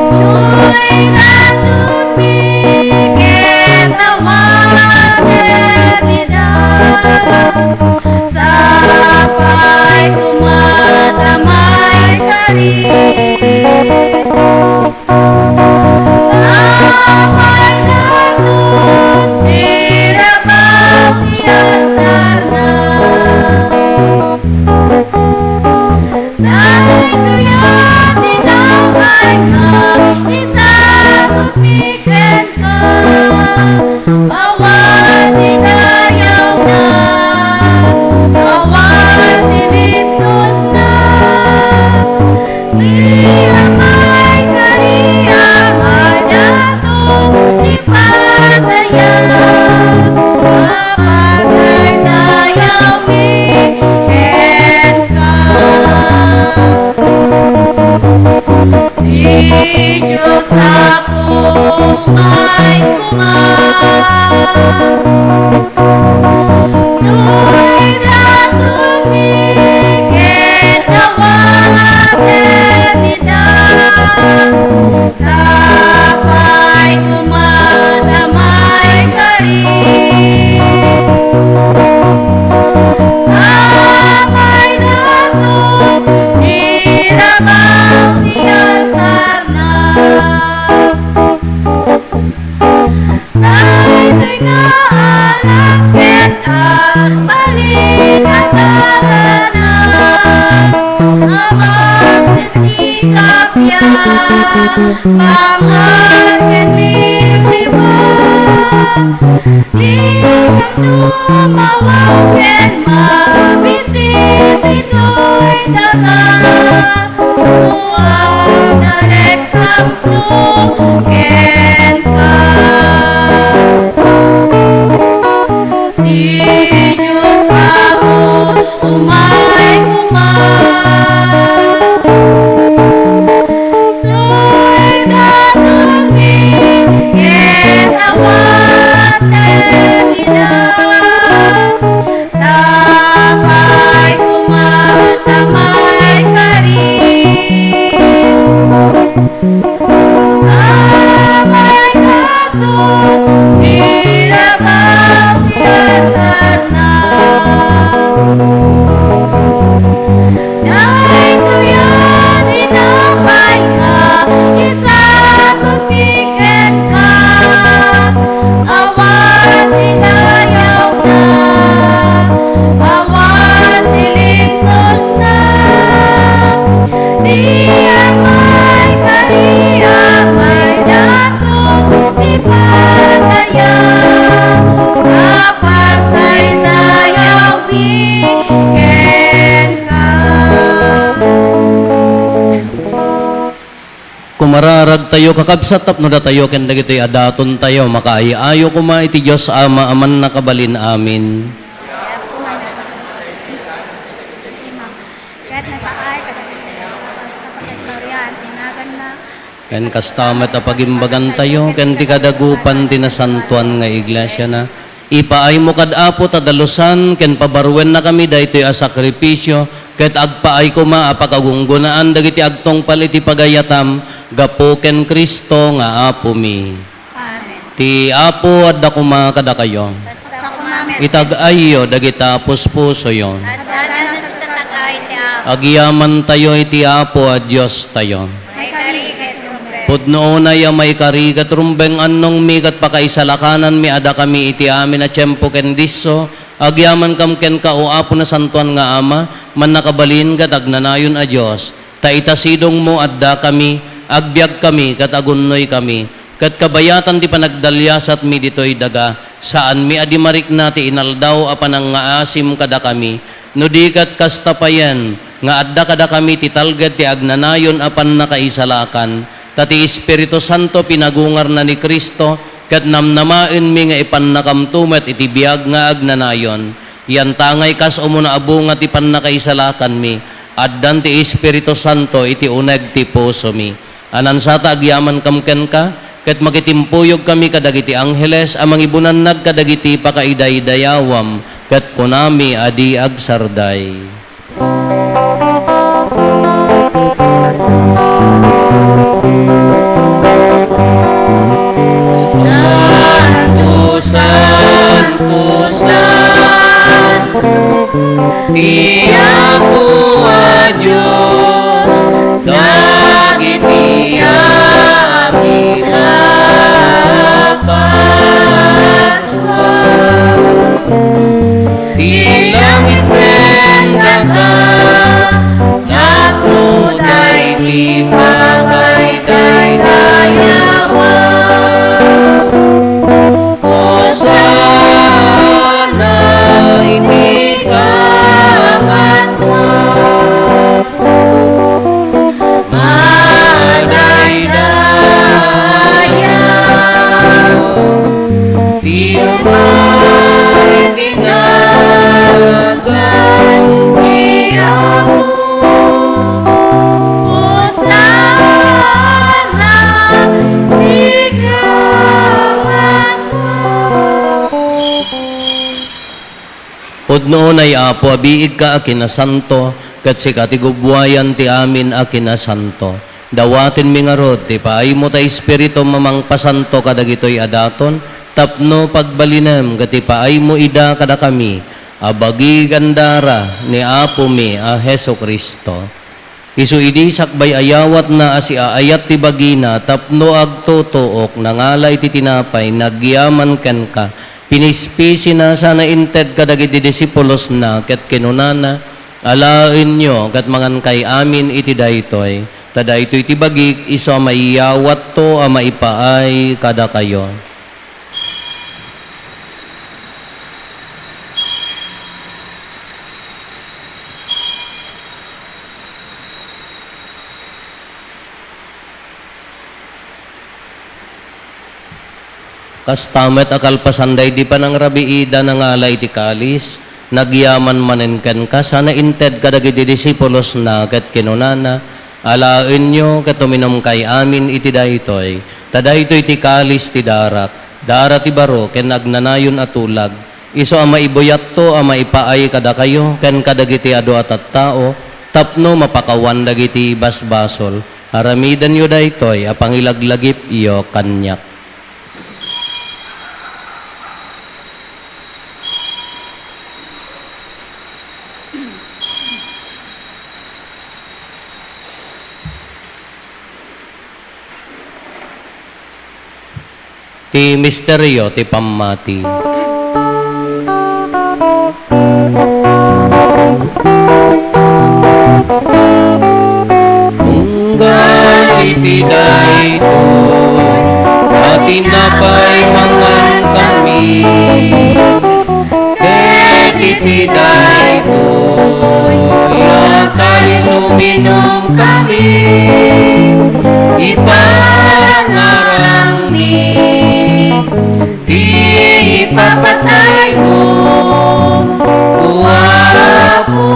Joy ratun bigit awan eternidad. Sapay kumatamay karit. Damay datun tirabaw iantar na. Dahil tuya tinapay na, isagot miken ka. Awan dinayaw na, awan dinipnos na. Di ramay kariyamay daton ipatayan. Kapag nayaw miken ka. Di Diyos ako may Noy datun miken awan eternidad. Sapay kumatamay karit. Amay datun irabaw di altar na. Dahil nga alakit balin at alanan. Amang di kapya panghargan libliwan. Di kang tumawaw ken mabisit ito'y dagat. Muang daret kang ken ka. Di Diyos ako umay Noy datun miken awan eternidad. Sapay Diyan may kariya, may dakong ipagaya. Kapag tayo nayawi, ken ka. Kumararag tayo kakabsat tapno da tayo ken dagitoy adaton tayo makaayo kuma iti Dios Ama aman nakabalin amin. Kahit nagpaay, kapatid Florian, tinagan na. Ken kastamet a pagimbagan tayo ken ti kadagupan ti nasantuan nga iglesia na. Ipaay mo kad apo ta dalusan ken pabarwen na kami daytoy a sakripisyo ket agpaay ko ma apakagunggunaan dagiti agtong paliti pagayatam gapo ken Kristo nga apo mi. Amen. Ti apo adda kuma kada kayo. Basta kumamet. Itag-ayo dagita puspuso yon. At dagan sa tatagay ti Apo. Agyaman tayo iti apo a Dios tayo. May kariket rumbe. Pudno na ya may karigat rumbeng annong mikat pakaisalakanan mi ada kami iti amin a tiyempo ken disso. Agyaman kam ken ka o apo na santuan nga ama man nakabalin kat agnanayon a Dios. Ta itasidong mo adda kami agbyag kami kat agunnoy kami. Kat kabayatan ti panagdalyasat mi ditoy daga saan mi adi marikna ti inaldaw a panang nga asim kada kami. No di kat kastapayan nga adda kada kami ti talged ti agnanayon apan nakaisalakan. Tati Espiritu Santo pinagungar na ni Kristo kat namnamain mi nga ipannakamtumet iti biag nga agnanayon. Yan tangay kas umuna abunga ti pannakaisalakan mi. Addan ti Espiritu Santo iti uneg ti puso mi. Anansata agyaman kamken ka ket magitimpuyog kami kadagiti angheles amang ibunannag kadagiti pakaidaydayawam ket kunami adi agsarday. Santo, Santo, Santo, ti Apo a Dios, dagiti amin Pascua. Ti langit ken daga, napuday ti pakaidayawan. Hosana iti kamatwa. Madaydayaw ti umay tinagan ti Apo. Hosana Pudno ay apo, abiig ka akinasanto, kat si katigubwayan ti amin akinasanto. Dawatin mi nga rod, ti paay mo ta Espiritu mamang pasanto kadagitoy adaton, tapno pagbalinem, kat ti paay mo ida kada kami, abagi gandara ni apo mi a Heso Kristo. Isu idi sakbay ayawat na asi aayat ti bagina, tapno agtutuok, nangalay ti tinapay, nagyaman ken ka, pinispisi na sana inted kadagiti disipulos na ket kinunana alain nyo ket mangan kay amin iti daytoy tada ito'y tibagik iso maiyawat to a maipaay kada kayo. Kastamet akalpasanday di pa ng rabiida na ngalay ti kalis, nagyaman manenken ka, sana inted kadagiti disipulos na ket kinunana, alaen nyo katuminom kay amin iti daytoy, tadaytoy ti kalis ti darat, darat ti baro, ken nagnanayon atulag, iso ama ibuyat to, ama ipaay kada kayo, ken kadagiti ado at tao, tapno mapakawan dagiti basbasol, aramidan yo daytoy, apangilaglagip iyo kanyak. Ti misteryo ti pammati. ken iti daytoy yakari suminom kami ipangarang ni di ipapatay mo uwapo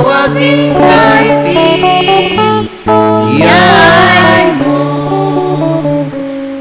aging kaiting iyay mo.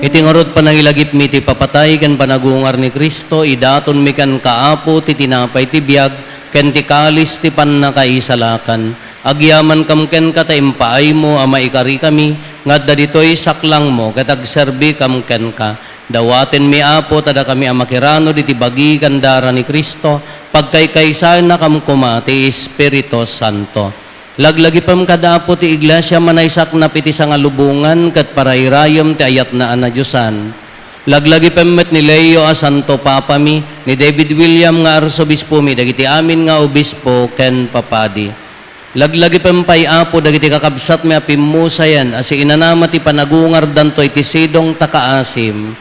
Itingorot panangilagip mi ti papatay ken panagungar ni Kristo idaton mi kan kaapo ti tinapay ti biag ken ti kalis ti pannakaisalakan agyaman kam ken kata impaay mo ama ikari kami ngadda ditoy saklang mo ket agserbi kam ken ka dawaten mi apo tada kami amakirano diti bagi kandara ni Kristo pagkaykaysayan na kam kuma ti Espiritu Santo. Laglagi pam kadapo ti iglesia manaysak na piti sa ngalubungan kat parayrayom ti ayat na anadyosan. Laglagi pam met ni Leo a Santo Papa mi, ni David William nga arsobispo mi, dagiti amin nga obispo ken papadi. Laglagi pam pay apo dagiti kakabsat mi apimusayan, asi inanama ti panagungar danto iti sidong takaasim.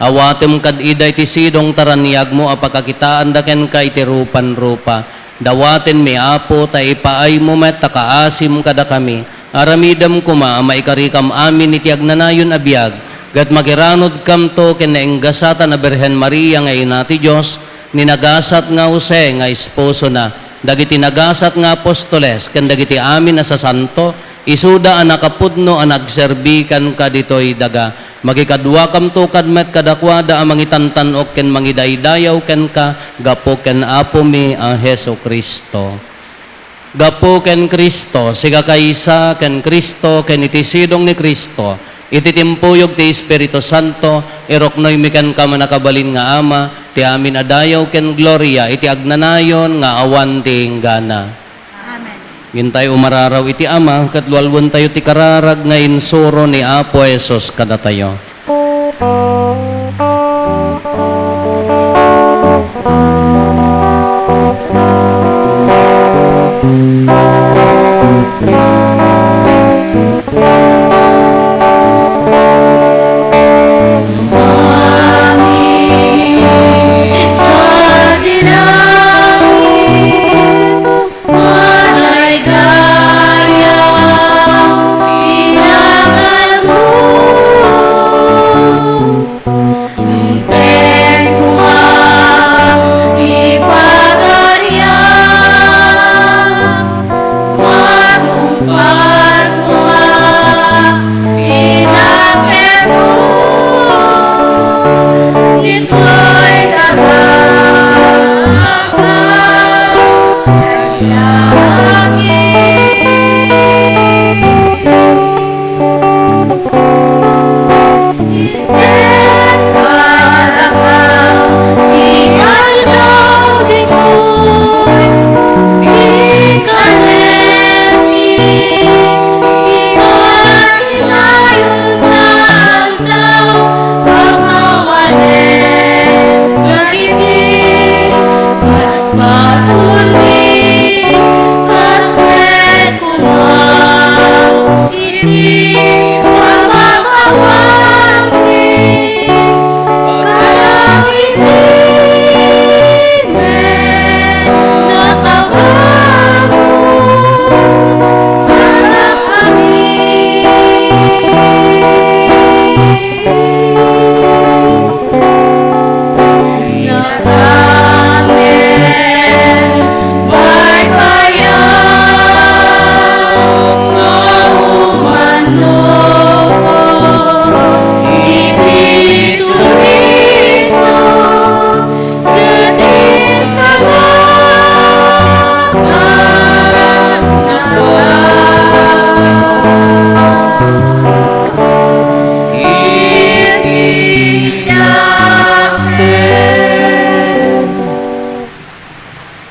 Awatem kad ida iti sidong taraniag mo apakakitaan da ken ka iti rupan-rupa. Dawaten mi apo ta ipaay mo met takaasim kada kami aramidam kuma maikarikam amin iti agnanayon abiyag gat magiranod kam to ken nainggasatan na Birhen Maria nga ina ti Dios ninagasat nga Jose nga esposo na dagiti nagasat nga apostoles ken dagiti amin na sa santo isuda a nakapudno a nagserbikan kaditoy daga magikadwa kam to kadmet kadakwada a mangitantanok ken mangidaydayaw ken ka gapo ken apo mi a Hesu Kristo. Gapo ken Kristo siga kaysa ken Kristo ken iti sidong ni Kristo iti timpuyog ti Espiritu Santo iroknoy mi ken ka manakabalin nga ama ti amin adayaw ken gloria iti agnanayon nga awan ti inggana. Gintay umararaw iti ama, katlualwan tayo ti kararag nga insuro ni Apo Esos kada tayo.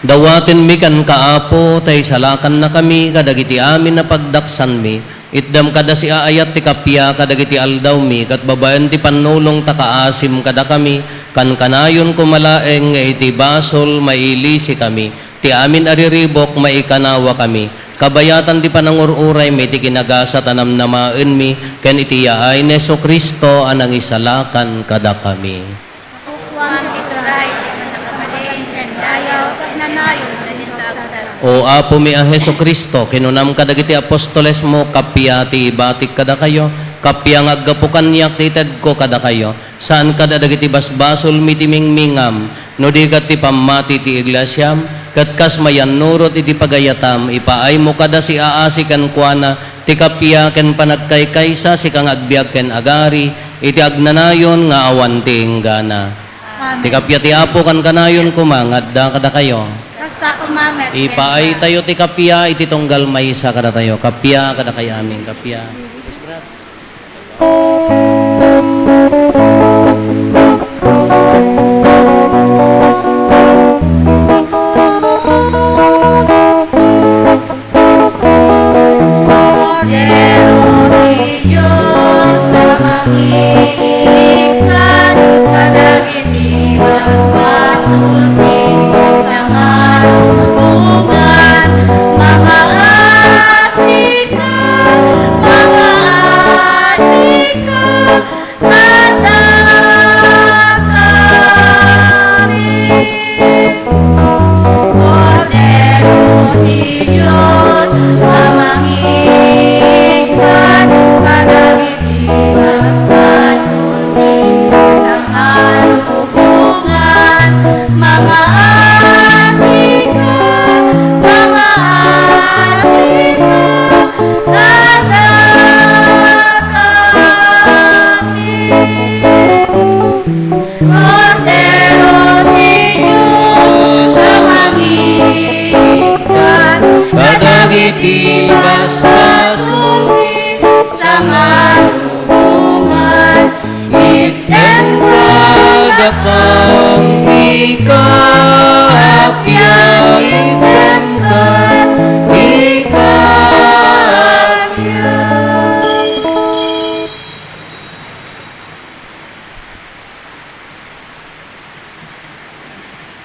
Dawaten mi kan kaapo tay salakan na kami kadagiti amin na pagdaksan mi itdam kada si aayat ti kapya kadagiti aldaw mi kat babaen ti panulong takaasim kada kami kan kanayon kumalaeng nga iti basol mailisi kami ti amin ariribok maikanawa kami kabayatan ti panangururay mi ti kinagasat anam namaen mi ken iti yaay ni Jesu Kristo anang isalakan kada kami. Juan, ito right. O Apo mi a Heso Kristo, kinunam kadagiti apostoles mo, kapya ti batik kada kayo, kapya nga aggapukan niyak ti ted ko kada kayo, saan kada dagiti basbasol mitimingmingam, no di kat ti pamati ti iglesyam, kat kas mayan nurot iti pagayatam, ipaay mo kada si aasikan kuana, ti kapya ken panagkaykaysa, si kang agbiag ken agari, iti agnanayon nga awan ti inggana. Ti kapya ti Apo kan kanayon kumangad da kada kayo. Basta kumamet. Ipaay tayo ti kapya, iti tunggal maysa kada tayo. Kapya kada kayo amin, kapya. Cordero di Diyos, sa mangiligtan, kadagiti basbasulti, sa ngalulungan, mga asika, kadagari. Cordero di Diyos, sa mangigtan, kadagiti basbasulti, sa ngalulungan, mga asika, Cordero di Diyos, sa mangigtan, Kadagiti basbasulti, sa ngalulungan, itten kadakang ikapya, itten ikapya.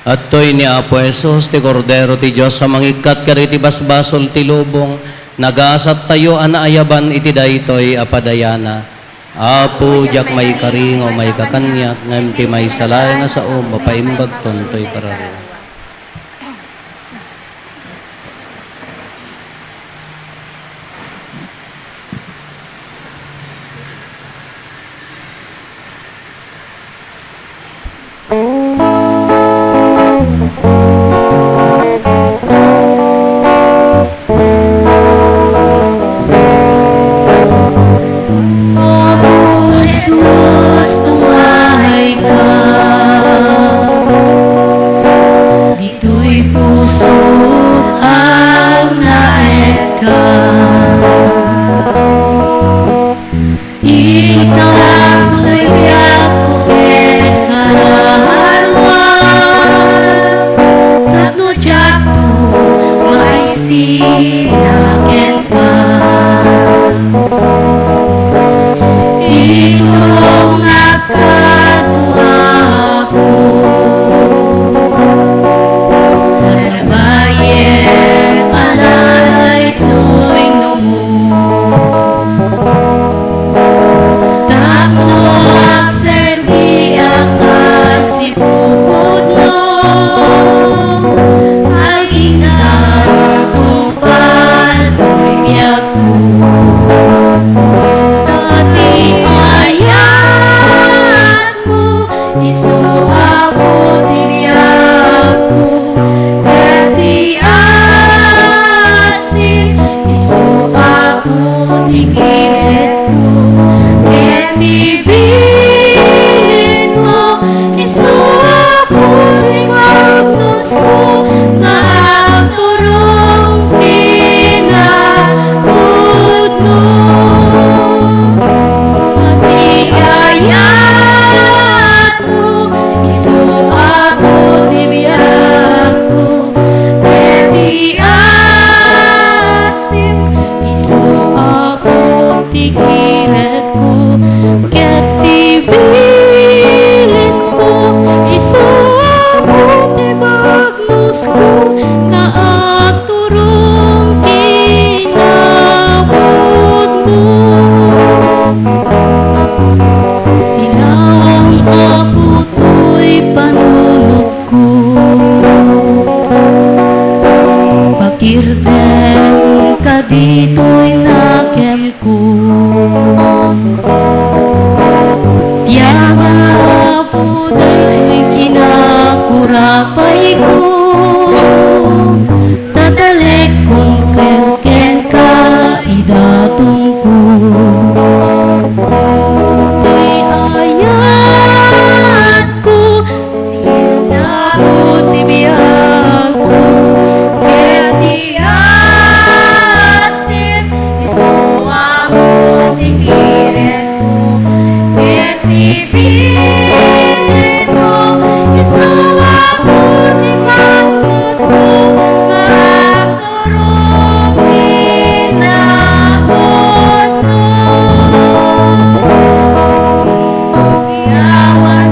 At to'y ni Apo Jesus, ti Cordero ti Diyos, sa mangikat kariti basbasol ti lubong, nagasat tayo anaayaban iti daytoy apadayana. Apo, jak may karing o may kakanyak, ngam ti may salay nga sa mapaimbag tontoy kararo. Jesus, tumahay ka. Dito'y puso't ang naet ka. Ikaw to'y biyak ko ket karahalwan. Tapno jak to may sinaket ka. Itong akadwa ko, dalabayen alalay to'y numo. Tapno agserbi akasipupod no, aginggan tungpal to'y biyak ko. Tati ayat mo, isuabot tibiyag ko. Kati asin, isuabot ikiret ko. Kati bilin mo, isuabot ibagnos ko. Nga ang turong pinabot mo. Pati ayat mo, isuabot ibiyag ko. Kati asim, isuabot ikiret ko. Kati bilin mo, isuabot ibagnos ko. Nga ang turong kinabot mo. Silang apo to'y panunod ko. dito'y nakem ko. Yagan na po dito'y kinakurapay ko. Tadalik kong ken ka idatong ko. Di ayat ko sinabot ibiyag ko. Kaya di asin isuwa mo tigirin mo. Kaya tibirin mo isuwa mo tigmagos mo. Magturong inabot mo. Iyawat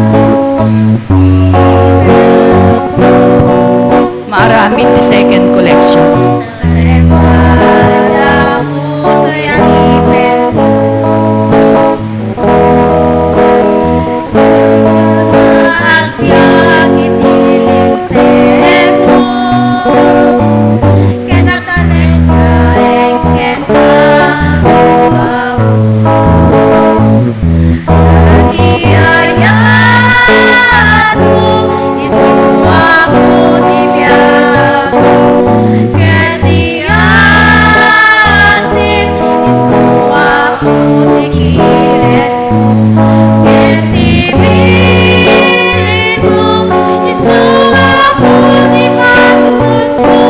Maaramin the second collection. sa remala mo kaya ipin mo. Agbyag itilintin mo. Kinatalik ka engken ka. Iyayat mo isuwa mo tibiyag. Ketiasin isuwa mo tigirin mo. Ketibilin mo isuwa mo tigmagos mo.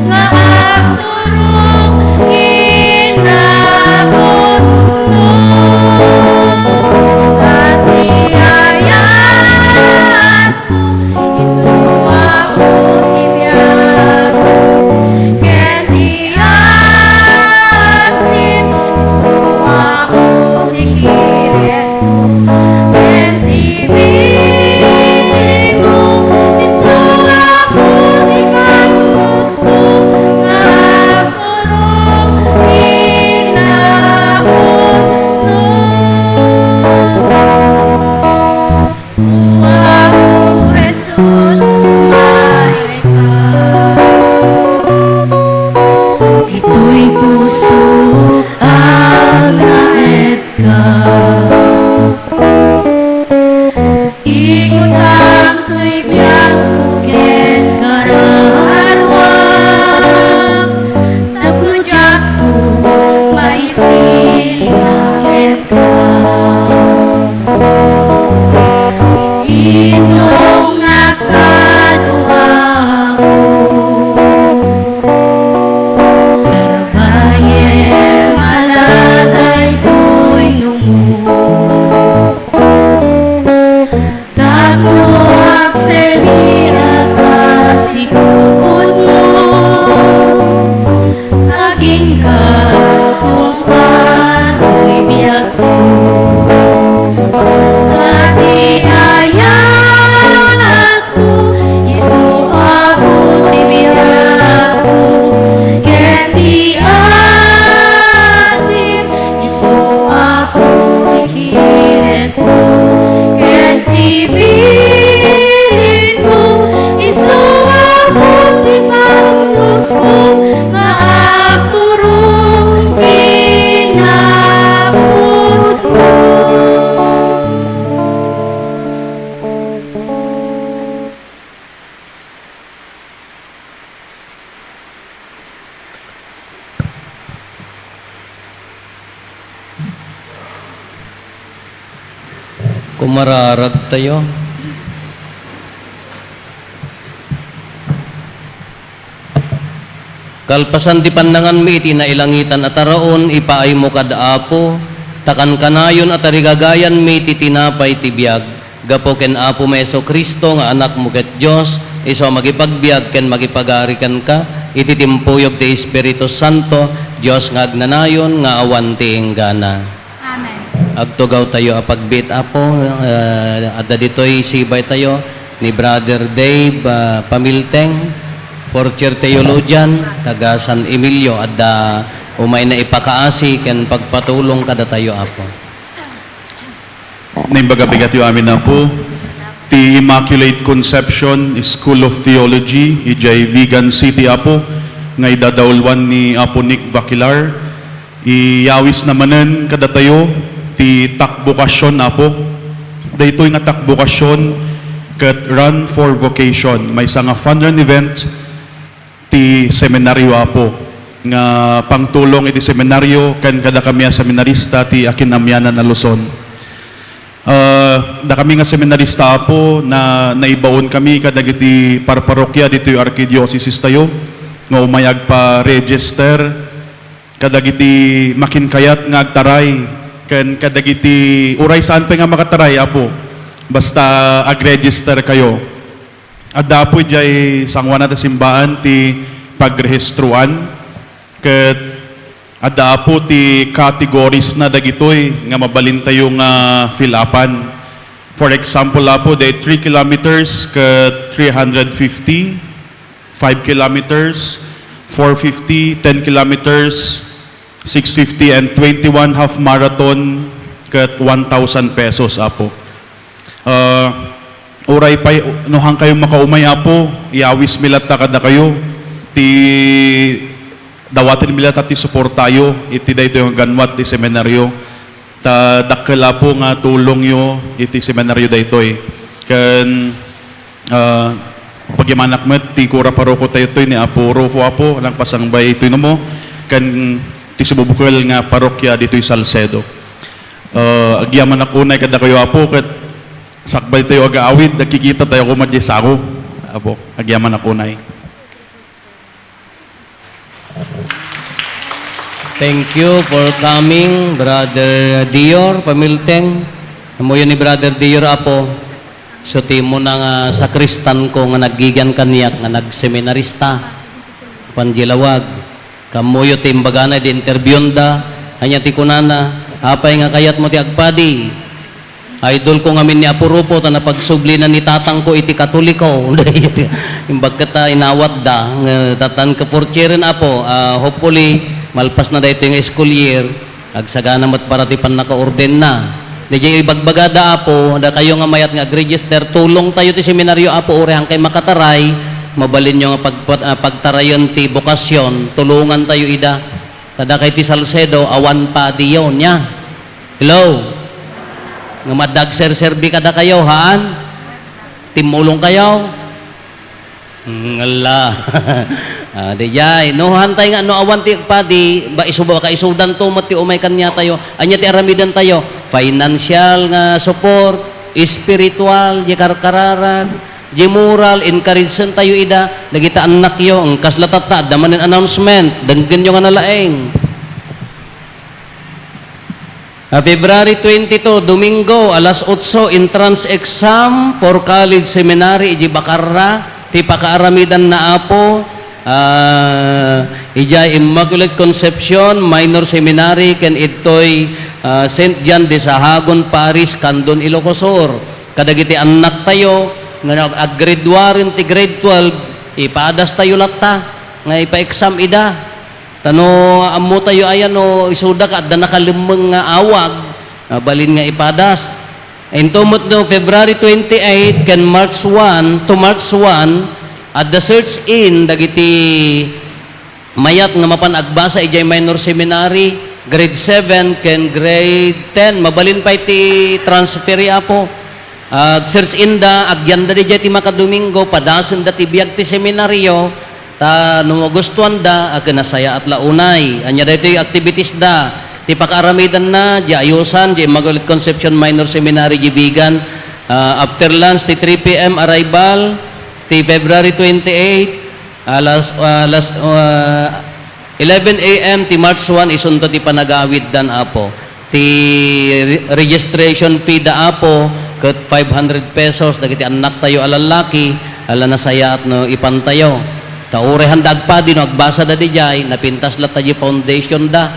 Nga agturong kinabot mo. At iyayat mo isuwa mo tibiyag. Ketiasin isuwa mo tigirin mo. Ketibilin mo isuwa mo tigmagos mo. Nga agturong kinabot mo. Ako, Jesus, kumain ka. Ito'y puso ang naet ka. Ikot ang tu'y biyang kuken karanwang. Nagpudyak to maisil ngaken ka. Inong nakadua ko. Tarabaye maladay ko'y numo. Taguag seli at asikupot mo. Aging ka tungpan ko'y biyak mo. Tadi ayat mo isuwa mo tibiyag ko. Keti asin isuwa mo ikiret mo. Keti bilin mo isuwa mo tipagnos mo. Maagturong inabot mo. Kumararag tayo. Kalpasan di pandangan mi iti nailangitan at araon ipaay mo kadaapo. Takan kanayon at arigagayan mi iti tinapay ti biyag. Gapo ken Apo Meso Kristo nga anak mo ket Dios iso magipagbiag ken magipagarikan ka iti timpuyog ti Espiritu Santo Dios nga agnanayon nga awan ti enggana. Amen. Agtugaw tayo apagbit Apo adda ditoy sibay tayo ni Brother Dave Pamilteng, fourth year theologian taga San Emilio adda umay na ipakaasi ken pagpatulong kada tayo Apo. Naimbaga-bigat yung amin na po. Ti Immaculate Conception School of Theology, ijay Vigan City, Apo. nga idadawlwan ni Apo Nick Vaquilar. Iyawis namanen kada tayo ti takbukasyon Apo. Daytoy nga takbukasyon ket Run for Vocation. May isa nga fun run event ti seminaryo Apo nga pangtulong iti seminaryo ken kada kami a seminarista ti Akinamyanan a Luzon. Da kami nga seminarista Apo na naibaon kami kadagiti parparokya dito yung arkidiocese tayo nga umayag pa register kadagiti makinkayat nga agtaray ken kadagiti uray saan pa nga makataray Apo basta ag-register kayo. Adda po jay sangwana ta simbaan ti pagrehistruan ket adda po ti categories na dagitoy nga mabalin tayo nga fill-upan. For example po, day 3 kilometers ket 350, 5 kilometers, 450, 10 kilometers, 650, and 21 half marathon ket 1,000 pesos Apo. Uray pa, nuhang kayo makaumay Apo, iawis milata kada kayo, ti dawatin milata ti support tayo, iti dayto yung ganwat ti seminaryo, ta dakela po nga tulong yo, iti seminaryo daytoy. Ken, pagyamanak met, ti kura paroko tayo toy ni Apo Rufo Apo, lang pasangbay ito mo, ken ti sububukal nga parokya dito'y Salcedo. Agyaman ako unay kada kayo Apo, ket sakbay tayo agaawid, nakikita tayo kumadya sa ako. Apo, agyaman ako unay. Thank you for coming, Brother Dior, Pamilteng. Amoy ni Brother Dior Apo. So timo na nga sakristan ko nga naggigan kaniyak nga nagseminarista. Panjilawag. Kamuyo ti imbagana di interbyonda. Hanya ti kunana. Apay nga kayat mo ti agpadi. Idol ko ngamin ni Apo Rupo ta napagsubli na ni tatang ko iti Katoliko. Imbag kata inawat da. Tatan ka portieren Apo. Hopefully malpas na dahito yung school year, agsagana mat para ti pan naka-orden na. Medyo ibagbagada Apo, da kayo nga mayat nga register, tulong tayo ti seminaryo Apo, urehang kay makataray, mabalin nyo nga pagtarayon ti bokasyon, tulungan tayo ida. Tada kay ti Salcedo, awan pa diyon niya. Hello? Nga madag-serserbi kada kayo, haan? Timulong kayo? Ngala. Dijay, no hantay nga no awan ti padi ba isuba ka isudan to mati umay kanya tayo. Anya ti aramidan tayo. Financial nga support, spiritual, di karkararan, di moral, encouragement tayo ida. Nagita anak yo, ang kaslatata, damanin announcement, danggan yo nga nalaeng. February 22, Domingo, alas 8, entrance exam for college seminary, di Bacarra, ti pakaaramidan na Apo, ijay Immaculate Conception Minor Seminary ken itoy St. John de Sahagon Paris Candon Ilocos Sur. Kadagiti anak tayo nga grade 1 ti grade 12 ipaadas tayo latta nga ipa-exam ida. Tano ammo tayo ayan no isuda ka adda nakalimeng nga awag balin nga ipadas. Intumot no February 28 ken March 1 to March 1 at the search in dagiti mayat nga mapan agbasa ijay minor seminary grade 7 ken grade 10 mabalin pa iti transferi Apo search in da agyanda di ti makadomingo padasen da ti biag ti seminaryo ta no gustuhan da agnasaya at launay anya daytoy activities da ti pakaaramidan na di ayusan di Immaculate Conception Minor Seminary di Bigan after lunch ti 3 p.m. arrival ti February 28 alas 11 a.m. ti March 1 isunto ti panagawid dan Apo ti registration fee da Apo ket 500 pesos dagiti anak tayo alalaki ala nasaya at no ipantayo taurehan dagpadi no agbasa da dijay napintas lat tayo foundation da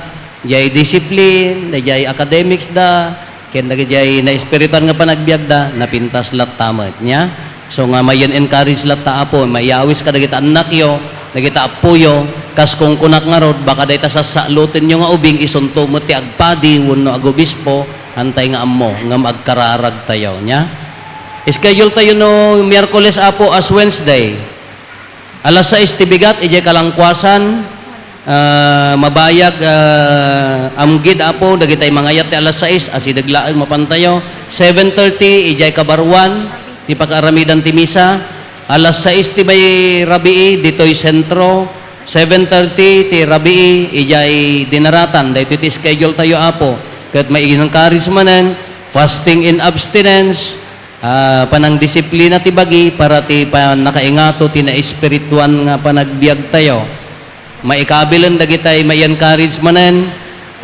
jay discipline jay academics da ken dagiti na espiritan nga panagbiag da napintas lat tamat nya. So nga mayan encourage lat ta Apo, mayawis ka dagita anak yo, dagita apuyo, kas kung kunak nga rod, baka dayta sasalutin nyo nga ubing isunto mo ti agpadi, wano agobispo, hantay nga ammo, nga magkararag tayo, nya? Schedule tayo no Miyerkules Apo as Wednesday. Alas 6 ti bigat, ijay kalangkwasan, mabayag, amgid apo, dagitay mangayat ti alas 6, asidaglaan mapantayo. 7:30, ijay kabarwan, ti pag-aramidan ti misa. Alas 6 ti bay rabii, dito'y sentro. 7:30 ti rabii, ijay dinaratan, dito ti schedule tayo apo. Kat maiginang karismanan, fasting in abstinence, panang disiplina ti bagi para ti nakaingato ti na espirituan nga panagbiag tayo. Maikabilan dagitay mai-encourage manen,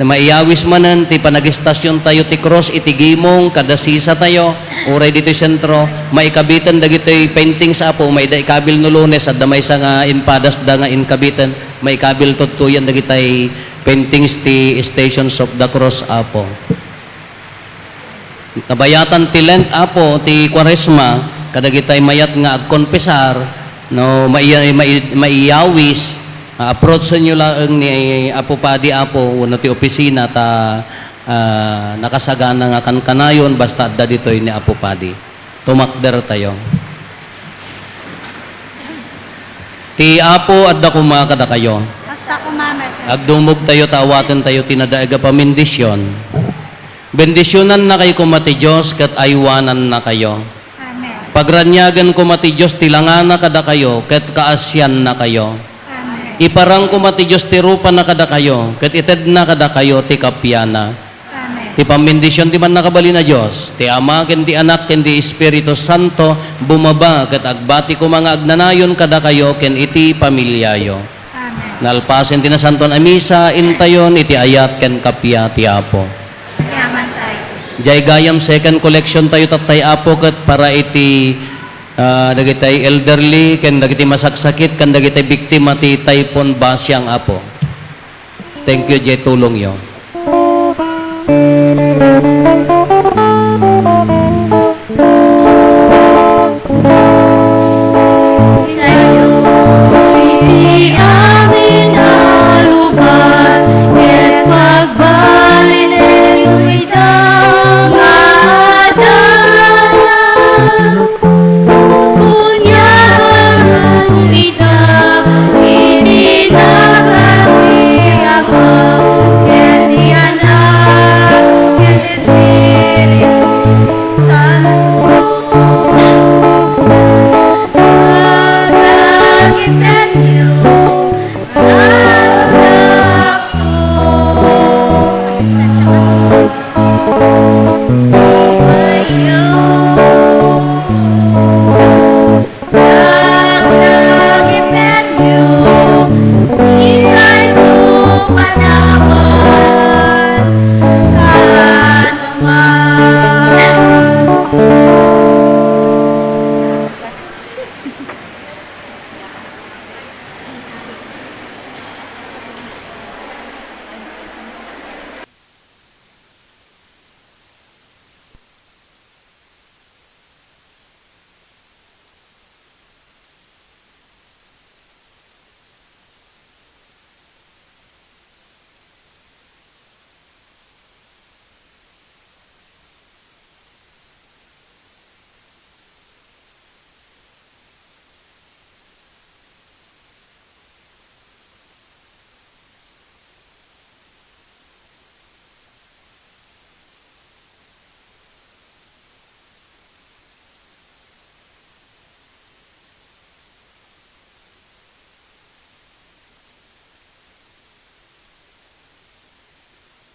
na maiyawis manen ti panagistasyon tayo ti cross iti gimong kada sisa tayo uray dito sentro. Maikabitan dagitoy painting sa apo, may daikabil no Lunes at damay sa nga inpadas da nga inkabitan, maikabil tutuyan dagitay paintings ti Stations of the Cross apo. Nabayatan ti Lent apo ti Kwaresma kadagitay mayat nga agkonpesar no maiyawis approach sa inyo lang ni Apo Padi apo no ti opisina ta nakasagana nga kankanayon basta da ditoy ni Apo Padi tumakder tayo ti apo adda kumakada kayo Basta kumamet. agdumog tayo tawaten tayo tinadaaga pa bendisyon. Bendisyonan na kayo kumati Diyos kat aywanan na kayo. Amen. Pagranyagan kumati Diyos tilangan na kada kayo kat kaasyan na kayo. Amen. Iparang kumati Diyos ti rupa na kada kayo kat ited na kada kayo ti kapyana. Amen. Ti pambendisyon ti man nakabali na Diyos ti Ama ken ti Anak ken ti Espiritu Santo bumaba kat agbati ko mga agnanayon kada kayo ken iti pamilyayo. Amen. Nalpasen ti na santon a misa intayon iti ayat ken kapya ti Apo. Yaman tayo. Jay gayam second collection tayo tatay apo kat para iti dagitay elderly ken dagiti masaksakit ken dagitay biktima ti typhoon basyang apo. Thank you jay tulong yo.